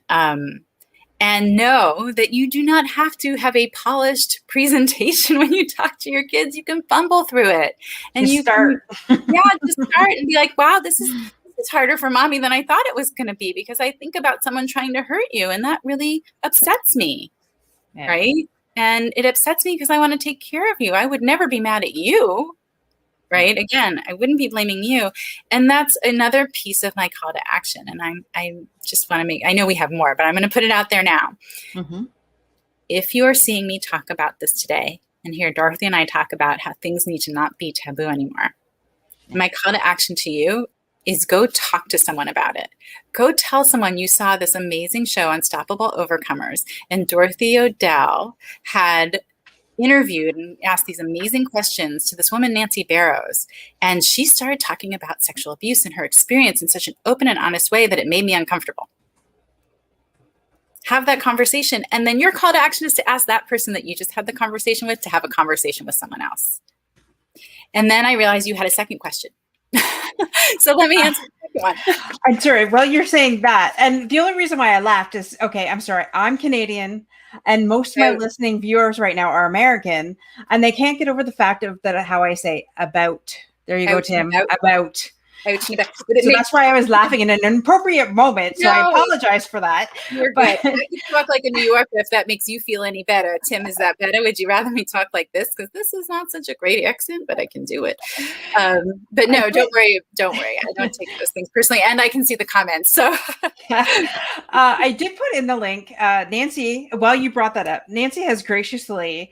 And know that you do not have to have a polished presentation when you talk to your kids. You can fumble through it. And just start. Just start and be like, wow, this is harder for mommy than I thought it was going to be, because I think about someone trying to hurt you and that really upsets me. Yeah. Right. And it upsets me because I want to take care of you. I would never be mad at you. Right. Again, I wouldn't be blaming you. And that's another piece of my call to action. And I just want to I know we have more, but I'm going to put it out there now. Mm-hmm. If you are seeing me talk about this today and hear Dorothy and I talk about how things need to not be taboo anymore, my call to action to you is go talk to someone about it. Go tell someone you saw this amazing show, Unstoppable Overcomers, and Dorothy O'Dell had interviewed and asked these amazing questions to this woman, Nancy Burrows. And she started talking about sexual abuse and her experience in such an open and honest way that it made me uncomfortable. Have that conversation. And then your call to action is to ask that person that you just had the conversation with to have a conversation with someone else. And then I realized you had a second question. So let me answer the second one. I'm sorry. Well, you're saying that. And the only reason why I laughed is, okay, I'm sorry. I'm Canadian. And most of my listening viewers right now are American, and they can't get over the fact of that how I say about. There you go, Tim. About. So that's why I was laughing in an inappropriate moment. So I apologize for that. You're good. I can talk like a New Yorker if that makes you feel any better. Tim, is that better? Would you rather me talk like this? Because this is not such a great accent, but I can do it. But no, don't worry. I don't take those things personally. And I can see the comments. So I did put in the link. Nancy, while you brought that up, Nancy has graciously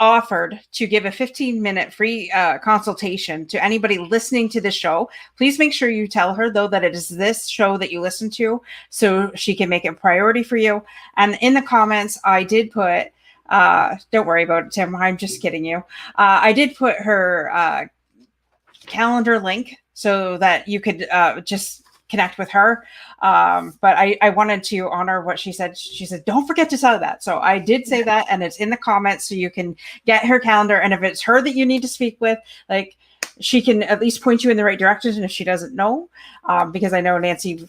offered to give a 15-minute free consultation to anybody listening to the show. Please make sure you tell her, though, that it is this show that you listen to so she can make it a priority for you. And in the comments, I did put, don't worry about it, Tim, I'm just kidding you. I did put her calendar link so that you could just connect with her. But I wanted to honor what she said. She said, don't forget to say that. So I did say that, and it's in the comments so you can get her calendar. And if it's her that you need to speak with, like, she can at least point you in the right direction. And if she doesn't know, because I know Nancy,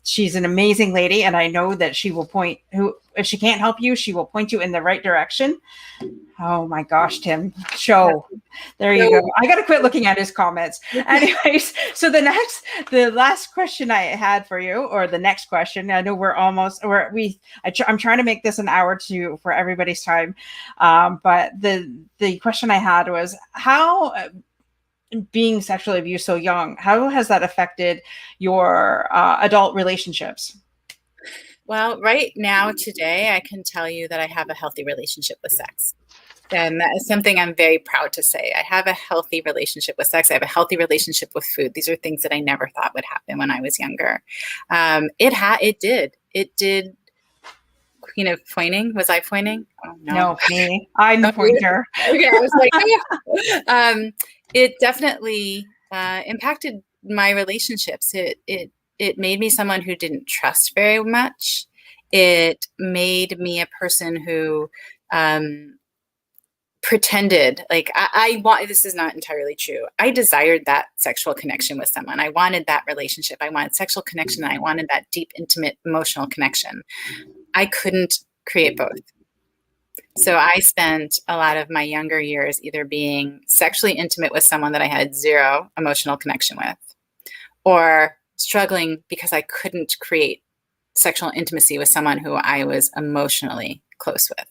she's an amazing lady, and I know that she will point if she can't help you, she will point you in the right direction. Oh my gosh, Tim, there you go. I got to quit looking at his comments. Anyways, so the last question I had for you, or the next question, I know I'm trying to make this an hour for everybody's time. But the question I had was, how being sexually abused so young, how has that affected your adult relationships? Well, right now, today, I can tell you that I have a healthy relationship with sex. And that is something I'm very proud to say. I have a healthy relationship with sex. I have a healthy relationship with food. These are things that I never thought would happen when I was younger. It did. Queen of pointing. Was I pointing? Oh, no, me. I'm the pointer. Okay, I was like, it definitely impacted my relationships. It made me someone who didn't trust very much. It made me a person who pretended like I want. This is not entirely true. I desired that sexual connection with someone. I wanted that relationship. I wanted sexual connection. And I wanted that deep, intimate, emotional connection. I couldn't create both. So I spent a lot of my younger years either being sexually intimate with someone that I had zero emotional connection with, or struggling because I couldn't create sexual intimacy with someone who I was emotionally close with.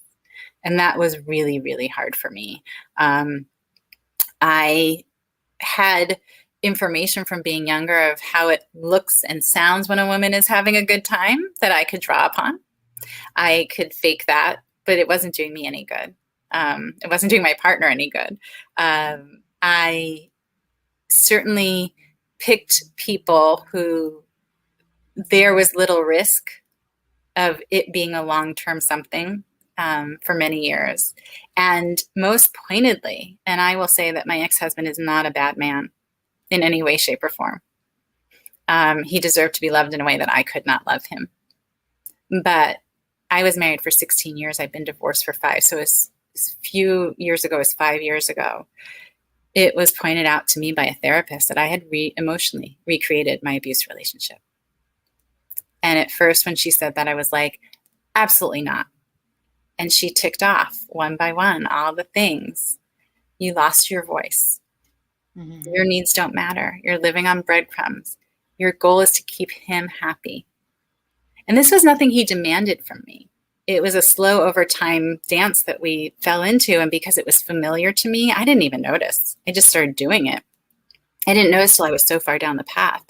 And that was really, really hard for me. I had information from being younger of how it looks and sounds when a woman is having a good time that I could draw upon. I could fake that, but it wasn't doing me any good. It wasn't doing my partner any good. I certainly picked people who there was little risk of it being a long-term something for many years. And most pointedly, and I will say that my ex-husband is not a bad man in any way, shape, or form. He deserved to be loved in a way that I could not love him. But I was married for 16 years. I've been divorced for 5. So as few years ago as 5 years ago, it was pointed out to me by a therapist that I had emotionally recreated my abuse relationship. And at first, when she said that, I was like, absolutely not. And she ticked off one by one all the things. You lost your voice. Mm-hmm. Your needs don't matter. You're living on breadcrumbs. Your goal is to keep him happy. And this was nothing he demanded from me. It was a slow over time dance that we fell into. And because it was familiar to me, I didn't even notice. I just started doing it. I didn't notice till I was so far down the path.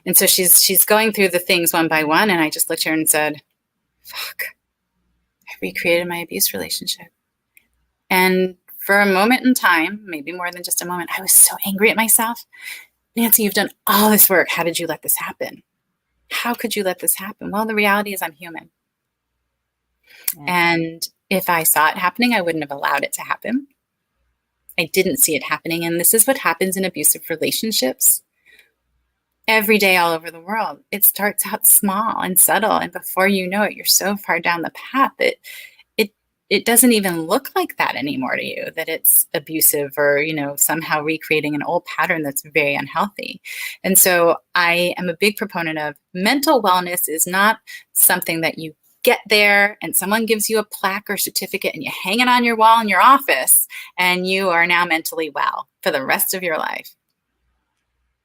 And so she's going through the things one by one. And I just looked at her and said, fuck, I recreated my abuse relationship. And for a moment in time, maybe more than just a moment, I was so angry at myself. Nancy, you've done all this work. How did you let this happen? How could you let this happen? Well, the reality is I'm human. Yeah. And if I saw it happening, I wouldn't have allowed it to happen. I didn't see it happening. And this is what happens in abusive relationships every day all over the world. It starts out small and subtle. And before you know it, you're so far down the path that it doesn't even look like that anymore to you, that it's abusive or, somehow recreating an old pattern that's very unhealthy. And so I am a big proponent of mental wellness is not something that you get there and someone gives you a plaque or certificate and you hang it on your wall in your office and you are now mentally well for the rest of your life.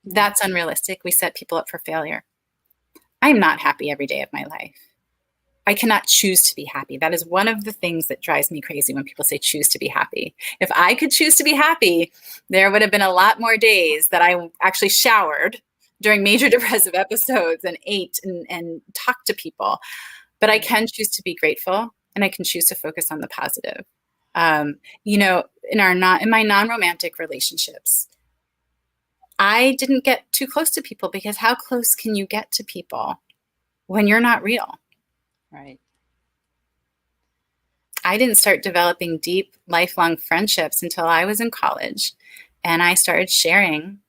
That's unrealistic. We set people up for failure. I'm not happy every day of my life. I cannot choose to be happy. That is one of the things that drives me crazy when people say choose to be happy. If I could choose to be happy, there would have been a lot more days that I actually showered during major depressive episodes and ate and talked to people. But I can choose to be grateful and I can choose to focus on the positive. In my non-romantic relationships, I didn't get too close to people because how close can you get to people when you're not real? Right. I didn't start developing deep, lifelong friendships until I was in college. And I started sharing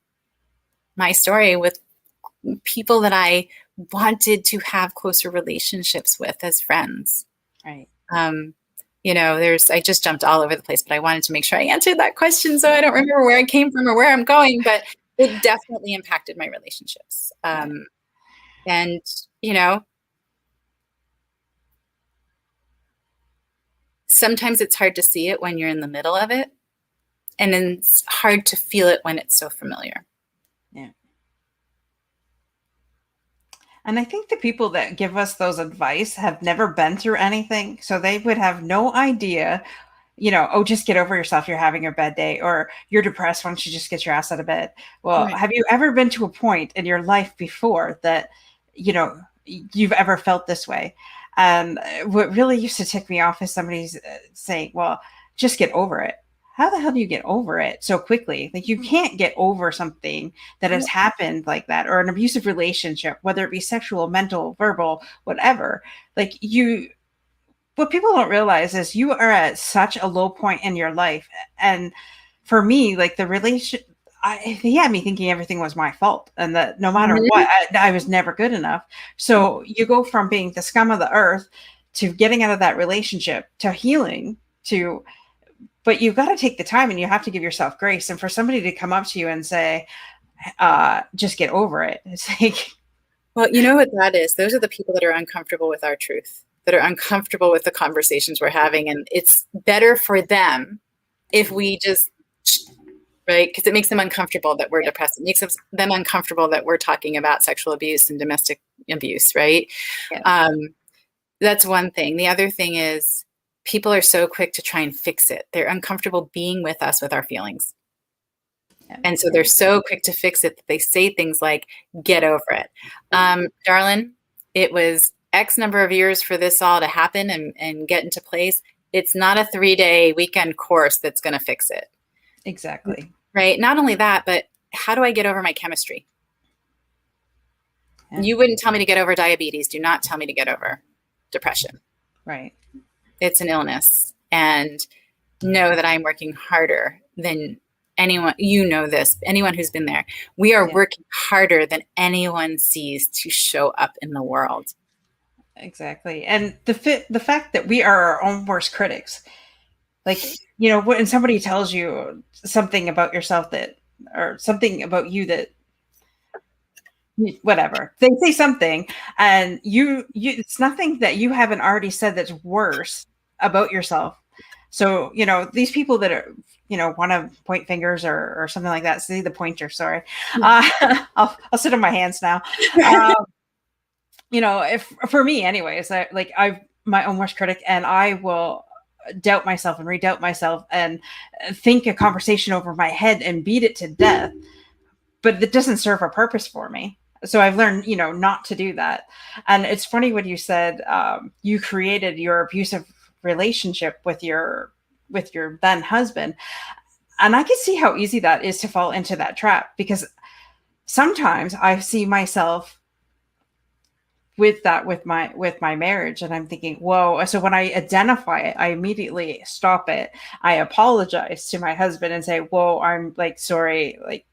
my story with people that I wanted to have closer relationships with as friends. Right. I just jumped all over the place, but I wanted to make sure I answered that question so I don't remember where I came from or where I'm going, but it definitely impacted my relationships. And sometimes it's hard to see it when you're in the middle of it. And then it's hard to feel it when it's so familiar. Yeah. And I think the people that give us those advice have never been through anything. So they would have no idea, just get over yourself. You're having a bad day or you're depressed. Why don't you just get your ass out of bed? Well, Have you ever been to a point in your life before that, you've ever felt this way? What really used to tick me off is somebody's saying, well, just get over it. How the hell do you get over it so quickly? Like you can't get over something that has happened like that, or an abusive relationship, whether it be sexual, mental, verbal, whatever. What people don't realize is you are at such a low point in your life. And for me, like the relation, he had me thinking everything was my fault and that no matter Mhm. what, I was never good enough. So you go from being the scum of the earth to getting out of that relationship to healing to, but you've got to take the time and you have to give yourself grace. And for somebody to come up to you and say, just get over it. It's like, Well, you know what that is? Those are the people that are uncomfortable with our truth, that are uncomfortable with the conversations we're having. And it's better for them if we just, right? Because it makes them uncomfortable that we're depressed. It makes them uncomfortable that we're talking about sexual abuse and domestic abuse, right? yeah. That's one thing. The other thing is people are so quick to try and fix it. They're uncomfortable being with us with our feelings. Yeah. And so they're so quick to fix it that they say things like, get over it. Darling, it was X number of years for this all to happen and get into place. It's not a 3-day weekend course that's going to fix it. Exactly. Right? Not only that, but how do I get over my chemistry? Yeah. You wouldn't tell me to get over diabetes. Do not tell me to get over depression. Right. It's an illness. And know that I'm working harder than anyone, you know this, anyone who's been there. We are working harder than anyone sees to show up in the world. Exactly. And the fact that we are our own worst critics. Like, you know, when somebody tells you something about yourself that, or something about you that, whatever, they say something and you it's nothing that you haven't already said that's worse about yourself. So, you know, these people that are, you know, want to point fingers or something like that, see the pointer, sorry. I'll sit on my hands now. You know, if for me anyways, I've my own worst critic and I will doubt myself and redoubt myself and think a conversation over my head and beat it to death, but it doesn't serve a purpose for me. So I've learned, you know, not to do that. And it's funny when you said you created your abusive relationship with your then husband, and I can see how easy that is to fall into that trap, because sometimes I see myself with my marriage and I'm thinking, whoa. So when I identify it, I immediately stop it. I apologize to my husband and say, whoa, I'm like sorry, like,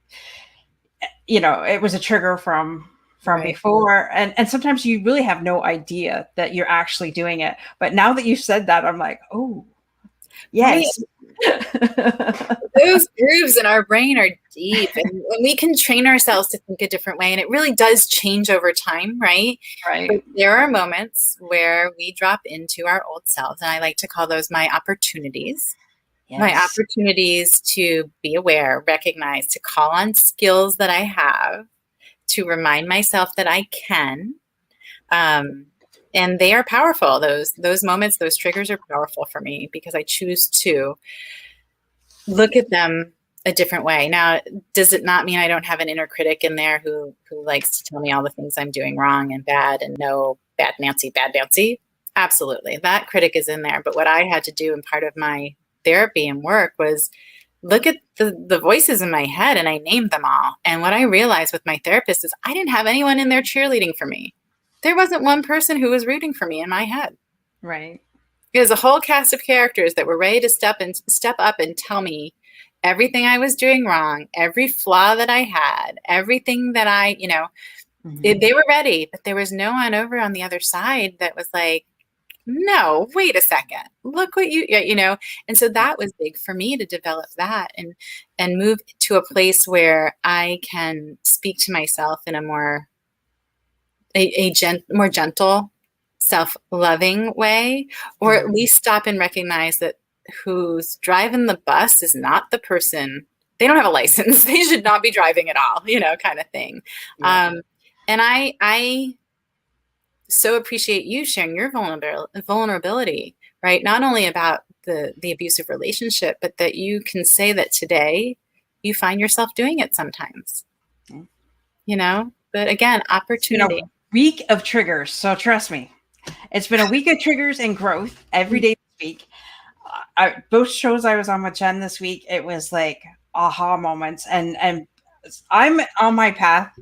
you know, it was a trigger from Right. before. And sometimes you really have no idea that you're actually doing it. But now that you said that, I'm like, oh, yes. Right. Those grooves in our brain are deep, and we can train ourselves to think a different way. And it really does change over time, right? Right. But there are moments where we drop into our old selves, and I like to call those my opportunities. Yes. My opportunities to be aware, recognize, to call on skills that I have, to remind myself that I can. And they are powerful. Those moments, those triggers are powerful for me because I choose to look at them a different way. Now, does it not mean I don't have an inner critic in there who likes to tell me all the things I'm doing wrong and bad and no, bad Nancy, bad Nancy? Absolutely. That critic is in there. But what I had to do in part of my therapy and work was look at the voices in my head, and I named them all. And what I realized with my therapist is I didn't have anyone in there cheerleading for me. There wasn't one person who was rooting for me in my head. Right. It was a whole cast of characters that were ready to step up and tell me everything I was doing wrong, every flaw that I had, everything that I, you know, they were ready, but there was no one over on the other side that was like, no, wait a second, look what you know. And so that was big for me to develop that and move to a place where I can speak to myself in a more gentle, self-loving way, or at least stop and recognize that who's driving the bus is not the person. They don't have a license. They should not be driving at all, you know, kind of thing. Yeah. And I so appreciate you sharing your vulnerability, right? Not only about the abusive relationship, but that you can say that today you find yourself doing it sometimes, you know, but again, opportunity. It's been a week of triggers. So trust me, it's been a week of triggers and growth every day this week. Both shows I was on with Jen this week, it was like aha moments, and I'm on my path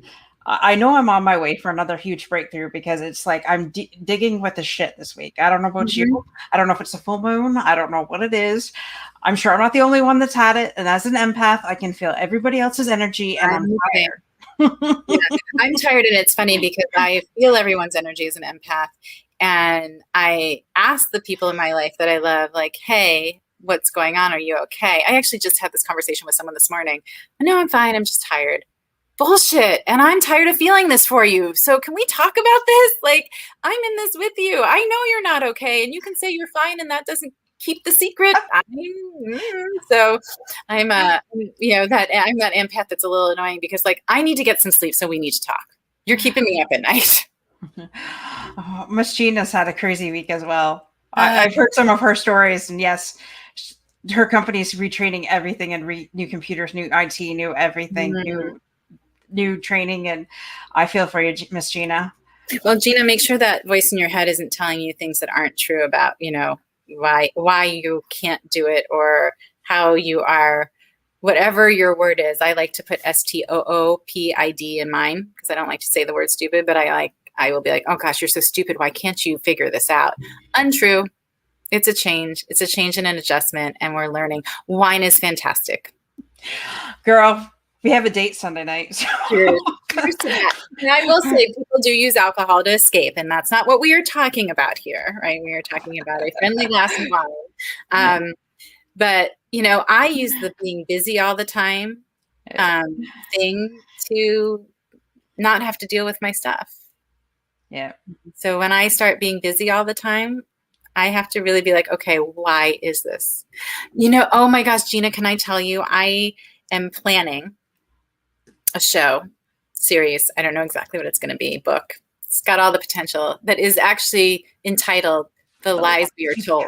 I know I'm on my way for another huge breakthrough because it's like I'm digging with the shit this week. I don't know about you. Mhm. I don't know if it's a full moon. I don't know what it is. I'm sure I'm not the only one that's had it. And as an empath, I can feel everybody else's energy, and I'm I'm the same. tired. Yeah, I'm tired, and it's funny because I feel everyone's energy as an empath, and I ask the people in my life that I love, like, "Hey, what's going on? Are you okay?" I actually just had this conversation with someone this morning. No, I'm fine. I'm just tired. Bullshit. And I'm tired of feeling this for you. So can we talk about this? Like, I'm in this with you. I know you're not okay, and you can say you're fine, and that doesn't keep the secret. So I'm that I'm that empath that's a little annoying because like I need to get some sleep, so we need to talk. You're keeping me up at night. Oh, Miss Gina's had a crazy week as well. Uh, I've heard some of her stories, and yes, her company's retraining everything and new computers, new IT, new everything, mm. new training, and I feel for you, Miss Gina. Well, Gina, make sure that voice in your head isn't telling you things that aren't true about, why you can't do it or how you are, whatever your word is. I like to put STOOPID in mine because I don't like to say the word stupid, but I will be like, oh gosh, you're so stupid. Why can't you figure this out? Untrue. It's a change. It's a change and an adjustment, and we're learning. Wine is fantastic. Girl, we have a date Sunday night. So. Cheers. Cheers to that. And I will say people do use alcohol to escape, and that's not what we are talking about here, right? We are talking about a friendly glass of wine. But, I use the being busy all the time thing to not have to deal with my stuff. Yeah. So when I start being busy all the time, I have to really be like, okay, why is this? Oh my gosh, Gina, can I tell you, I am planning a show series. I don't know exactly what it's going to be. Book. It's got all the potential. That is actually entitled "The Lies We Are Told."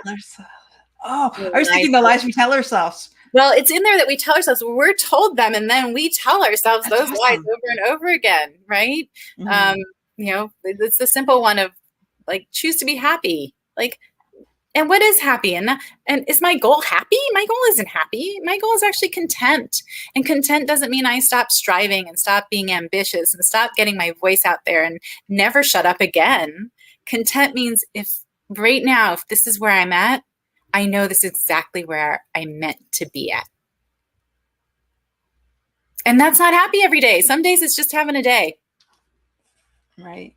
Oh, I was thinking the lies we tell ourselves. Well, it's in there that we tell ourselves. We're told them, and then we tell ourselves That's those awesome. lies over and over again, right? Mm-hmm. It's the simple one of like choose to be happy. Like, and what is happy? And is my goal happy? My goal isn't happy. My goal is actually content. And content doesn't mean I stop striving and stop being ambitious and stop getting my voice out there and never shut up again. Content means if right now, if this is where I'm at, I know this is exactly where I'm meant to be at. And that's not happy every day. Some days it's just having a day. Right.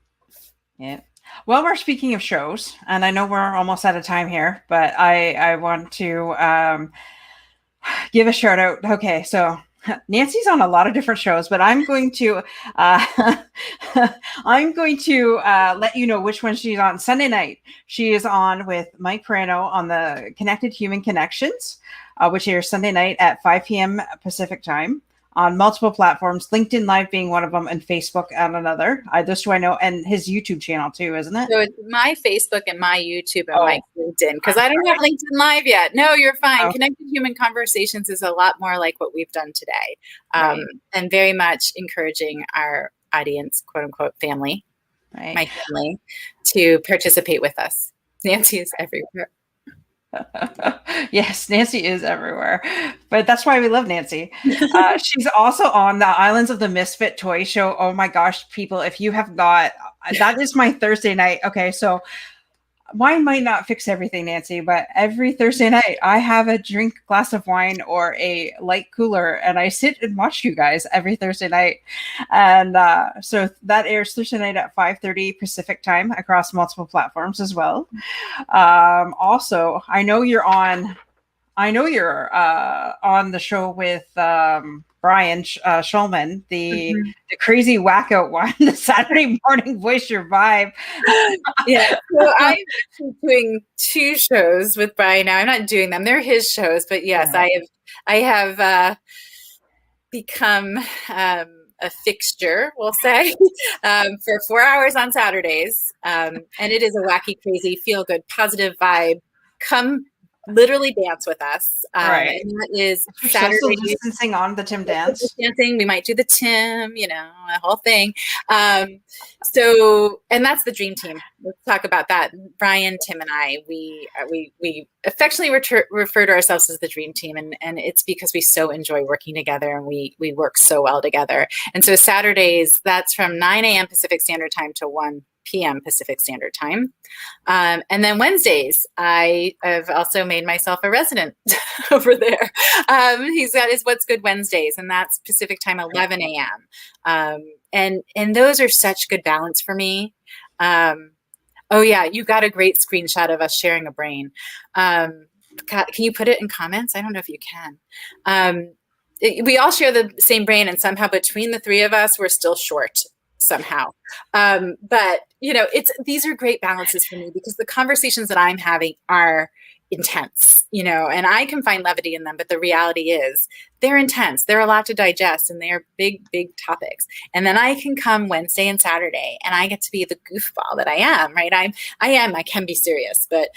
Yeah. Well, we're speaking of shows, and I know we're almost out of time here, but I want to give a shout out. Okay, so Nancy's on a lot of different shows, but I'm going to let you know which one she's on. Sunday night, she is on with Mike Perano on the Connected Human Connections, which airs Sunday night at 5 p.m. Pacific time on multiple platforms, LinkedIn Live being one of them, and Facebook on another. This do I know, and his YouTube channel too, isn't it? So it's my Facebook and my YouTube and my LinkedIn, because I don't have LinkedIn Live yet. No, you're fine. Connected Human Conversations is a lot more like what we've done today, and very much encouraging our audience, quote unquote, family, my family, to participate with us. Nancy is everywhere. Yes, Nancy is everywhere, but that's why we love Nancy. She's also on the Islands of the Misfit Toy Show. Oh my gosh, people, if you have not, that is my Thursday night. Okay, so wine might not fix everything, Nancy, but every Thursday night I have a glass of wine or a light cooler, and I sit and watch you guys every Thursday night. And so that airs Thursday night at 5:30 Pacific time across multiple platforms as well. Also, I know you're on the show with Brian Schulman, the crazy wackout one, the Saturday morning voice your vibe. Yeah, so I'm actually doing 2 shows with Brian now. I'm not doing them; they're his shows. But yes, I have become a fixture, we'll say, for 4 hours on Saturdays, and it is a wacky, crazy, feel good, positive vibe. Come Right. literally dance with us. Right. And that is Social Saturday. distancing on the Tim dance. Dancing. We might do the Tim, a whole thing. And that's the dream team. Let's talk about that. Brian, Tim, and I, we affectionately refer to ourselves as the dream team, and it's because we so enjoy working together, and we work so well together. And so Saturdays, that's from 9 a.m. Pacific Standard Time to 1 p.m. Pacific Standard Time. And then Wednesdays, I have also made myself a resident over there. He's got his What's Good Wednesdays, and that's Pacific Time, 11 a.m. And those are such good balance for me. Oh yeah, you got a great screenshot of us sharing a brain. Can you put it in comments? I don't know if you can. We all share the same brain, and somehow between the three of us, we're still short somehow. But these are great balances for me, because the conversations that I'm having are intense, and I can find levity in them, but the reality is they're intense. They're a lot to digest, and they're big, big topics. And then I can come Wednesday and Saturday, and I get to be the goofball that I am, right? I can be serious, but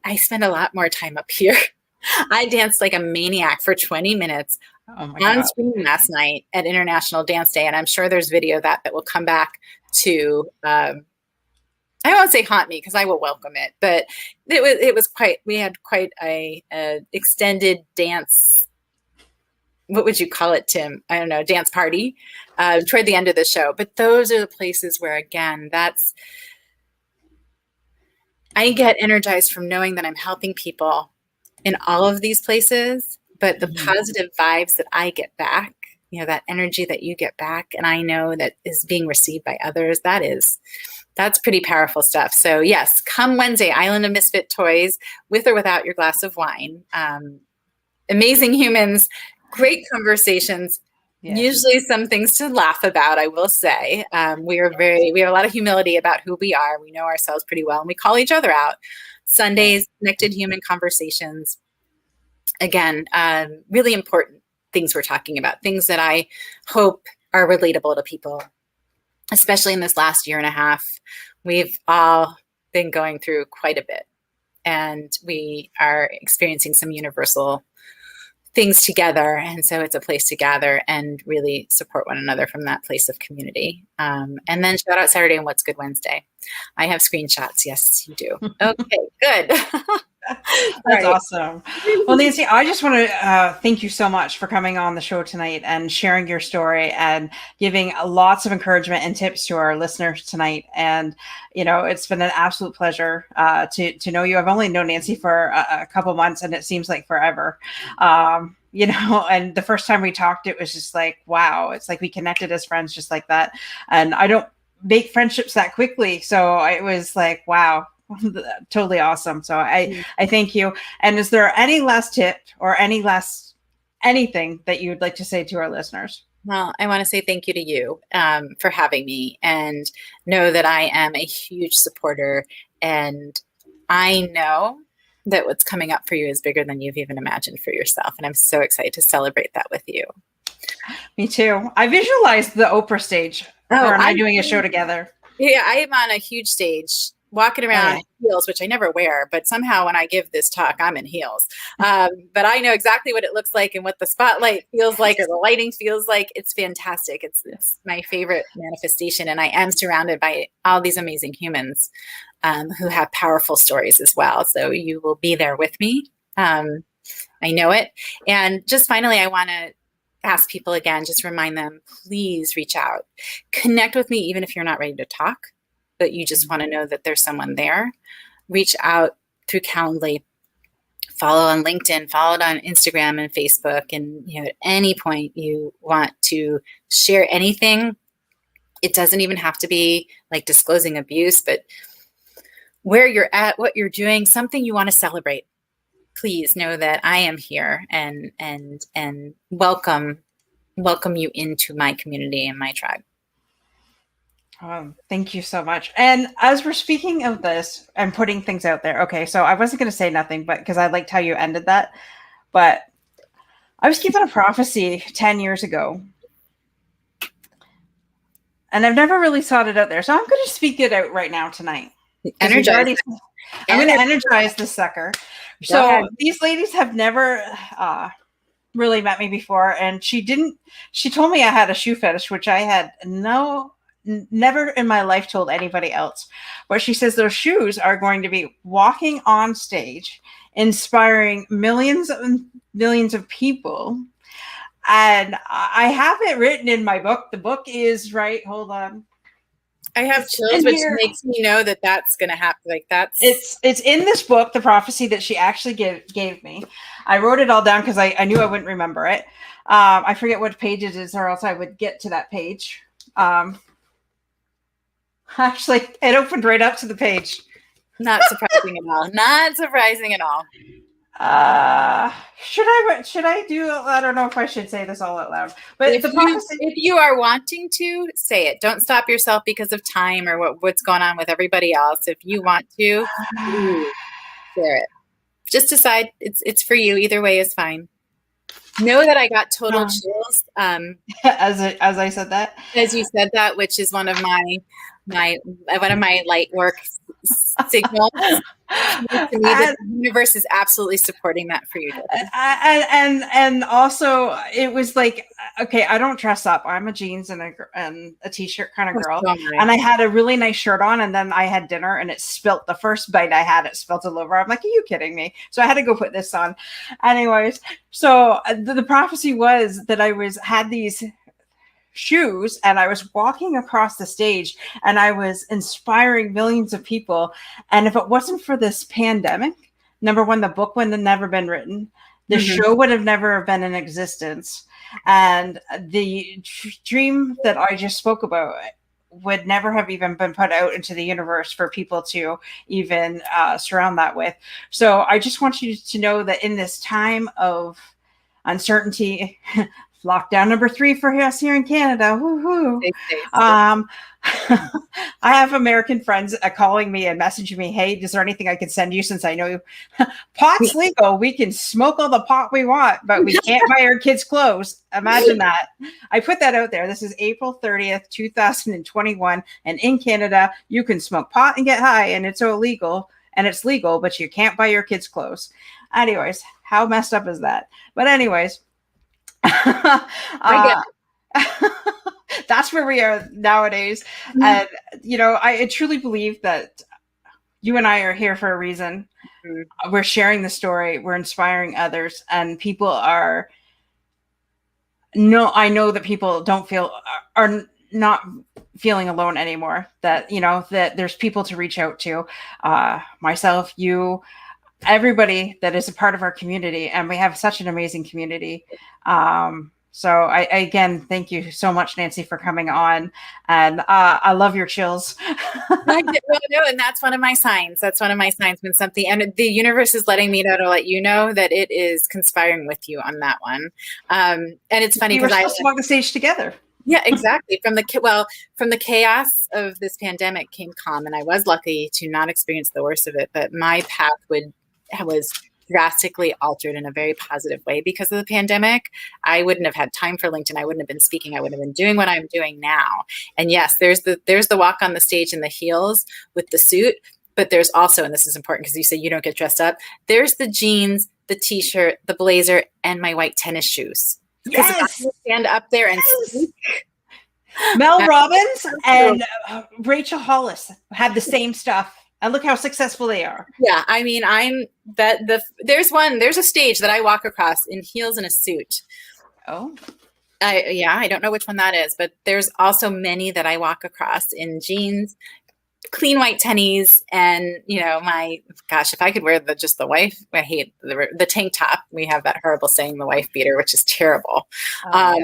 I spend a lot more time up here. I danced like a maniac for 20 minutes on screen last night at International Dance Day, and I'm sure there's video of that will come back to I won't say haunt me, because I will welcome it, but we had quite a extended dance. What would you call it, Tim? I don't know, dance party toward the end of the show. But those are the places where, again, I get energized from knowing that I'm helping people in all of these places, but the positive vibes that I get back, that energy that you get back, and I know that is being received by others, that's pretty powerful stuff. So yes, come Wednesday, Island of Misfit Toys, with or without your glass of wine. Amazing humans, great conversations, usually some things to laugh about, I will say. We have a lot of humility about who we are. We know ourselves pretty well, and we call each other out. Sundays, connected human conversations. Again, really important things we're talking about, things that I hope are relatable to people, especially in this last year and a half. We've all been going through quite a bit, and we are experiencing some universal things together. And so it's a place to gather and really support one another from that place of community. And then shout out Saturday and What's Good Wednesday. I have screenshots. Yes, you do. Okay, good. That's awesome. Well, Nancy, I just want to thank you so much for coming on the show tonight and sharing your story and giving lots of encouragement and tips to our listeners tonight. And, it's been an absolute pleasure to know you. I've only known Nancy for a couple months, and it seems like forever. And the first time we talked, it was just like, wow, it's like we connected as friends just like that. And I don't make friendships that quickly. So it was like, wow. Totally awesome. So I thank you. And is there any last tip or anything that you would like to say to our listeners? Well, I want to say thank you to you for having me, and know that I am a huge supporter, and I know that what's coming up for you is bigger than you've even imagined for yourself. And I'm so excited to celebrate that with you. Me too. I visualized the Oprah stage. Her and I doing a show together. Yeah, I am on a huge stage, walking around in heels, which I never wear, but somehow when I give this talk, I'm in heels. But I know exactly what it looks like and what the spotlight feels like, or the lighting feels like. It's fantastic. It's my favorite manifestation. And I am surrounded by all these amazing humans who have powerful stories as well. So you will be there with me. I know it. And just finally, I want to ask people again, just remind them, please reach out. Connect with me, even if you're not ready to talk, but you just want to know that there's someone there. Reach out through Calendly, follow on LinkedIn, follow it on Instagram and Facebook. And at any point you want to share anything, it doesn't even have to be like disclosing abuse, but where you're at, what you're doing, something you want to celebrate. Please know that I am here and welcome you into my community and my tribe. Thank you so much. And as we're speaking of this and putting things out there, okay, so I wasn't going to say nothing, but because I liked how you ended that, but I was given a prophecy 10 years ago, and I've never really thought it out there. So I'm going to speak it out right now tonight. I'm going to energize this sucker. So these ladies have never really met me before, and she told me I had a shoe fetish, which I had never in my life told anybody else. But she says those shoes are going to be walking on stage, inspiring millions and millions of people. And I have it written in my book. The book is right. Hold on. I have chills, which makes me know that that's going to happen. Like it's in this book, the prophecy that she actually gave me. I wrote it all down because I knew I wouldn't remember it. I forget what page it is, or else I would get to that page. Actually, it opened right up to the page. Not surprising at all. Not surprising at all. Should I do? I don't know if I should say this all out loud. But if you are wanting to, say it. Don't stop yourself because of time or what's going on with everybody else. If you want to, share it. Just decide it's for you. Either way is fine. Know that I got total chills. As I said that, as you said that, which is one of my light work signals. To me, the universe is absolutely supporting that for you. And also, it was like, okay, I don't dress up. I'm a jeans and a t-shirt kind of girl, and I had a really nice shirt on, and then I had dinner, and it spilt. The first bite I had, it spilt all over. I'm like, are you kidding me? So I had to go put this on. Anyways, so the prophecy was that I had these shoes, and I was walking across the stage, and I was inspiring millions of people. And if it wasn't for this pandemic, number one, the book would have never been written. The show would have never been in existence. And the dream that I just spoke about would never have even been put out into the universe for people to even surround that with. So I just want you to know that in this time of uncertainty, lockdown number 3 for us here in Canada. Woohoo! I have American friends calling me and messaging me, hey, is there anything I can send you, since I know you? Pot's legal. We can smoke all the pot we want, but we can't buy our kids clothes. Imagine that. I put that out there. This is April 30th, 2021. And in Canada, you can smoke pot and get high, and it's illegal, and it's legal, but you can't buy your kids clothes. Anyways, how messed up is that? But anyways, that's where we are nowadays. And I truly believe that you and I are here for a reason. We're sharing the story, we're inspiring others, and people I know that people are not feeling alone anymore, that that there's people to reach out to, myself, you, everybody that is a part of our community, and we have such an amazing community. So I again, thank you so much, Nancy, for coming on, and I love your chills. And that's one of my signs. When something, and the universe is letting me know to let you know that it is conspiring with you on that one. And it's funny because I walk the stage together. Yeah, exactly. From the chaos of this pandemic came calm, and I was lucky to not experience the worst of it. But my path was drastically altered in a very positive way because of the pandemic. I wouldn't have had time for LinkedIn. I wouldn't have been speaking. I wouldn't have been doing what I'm doing now. And yes, there's the walk on the stage in the heels with the suit, but there's also, and this is important because you say you don't get dressed up, there's the jeans, the t-shirt, the blazer, and my white tennis shoes. Because if I stand up there and speak, Mel Robbins and Rachel Hollis have the same stuff. And look how successful they are. Yeah, I mean, there's a stage that I walk across in heels and a suit. Oh. I don't know which one that is, but there's also many that I walk across in jeans, clean white tennies, and if I could wear just the wife, I hate the tank top. We have that horrible saying, the wife beater, which is terrible. But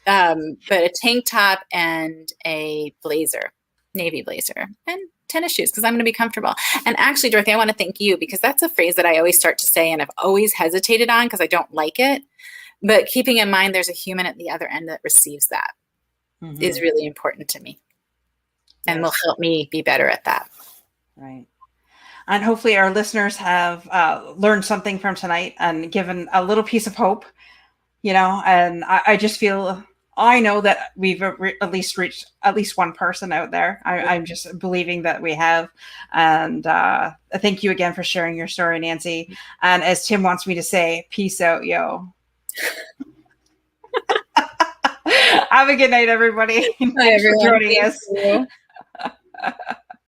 a tank top and a blazer, navy blazer, and tennis shoes, because I'm going to be comfortable. And actually, Dorothy, I want to thank you, because that's a phrase that I always start to say and I've always hesitated on because I don't like it. But keeping in mind there's a human at the other end that receives that is really important to me, and will help me be better at that. Right. And hopefully our listeners have learned something from tonight and given a little piece of hope, and I just feel I know that we've at least reached at least one person out there. I'm just believing that we have. And thank you again for sharing your story, Nancy. And as Tim wants me to say, peace out, yo. Have a good night, everybody. Bye, Thanks for everyone. joining Thank us. you.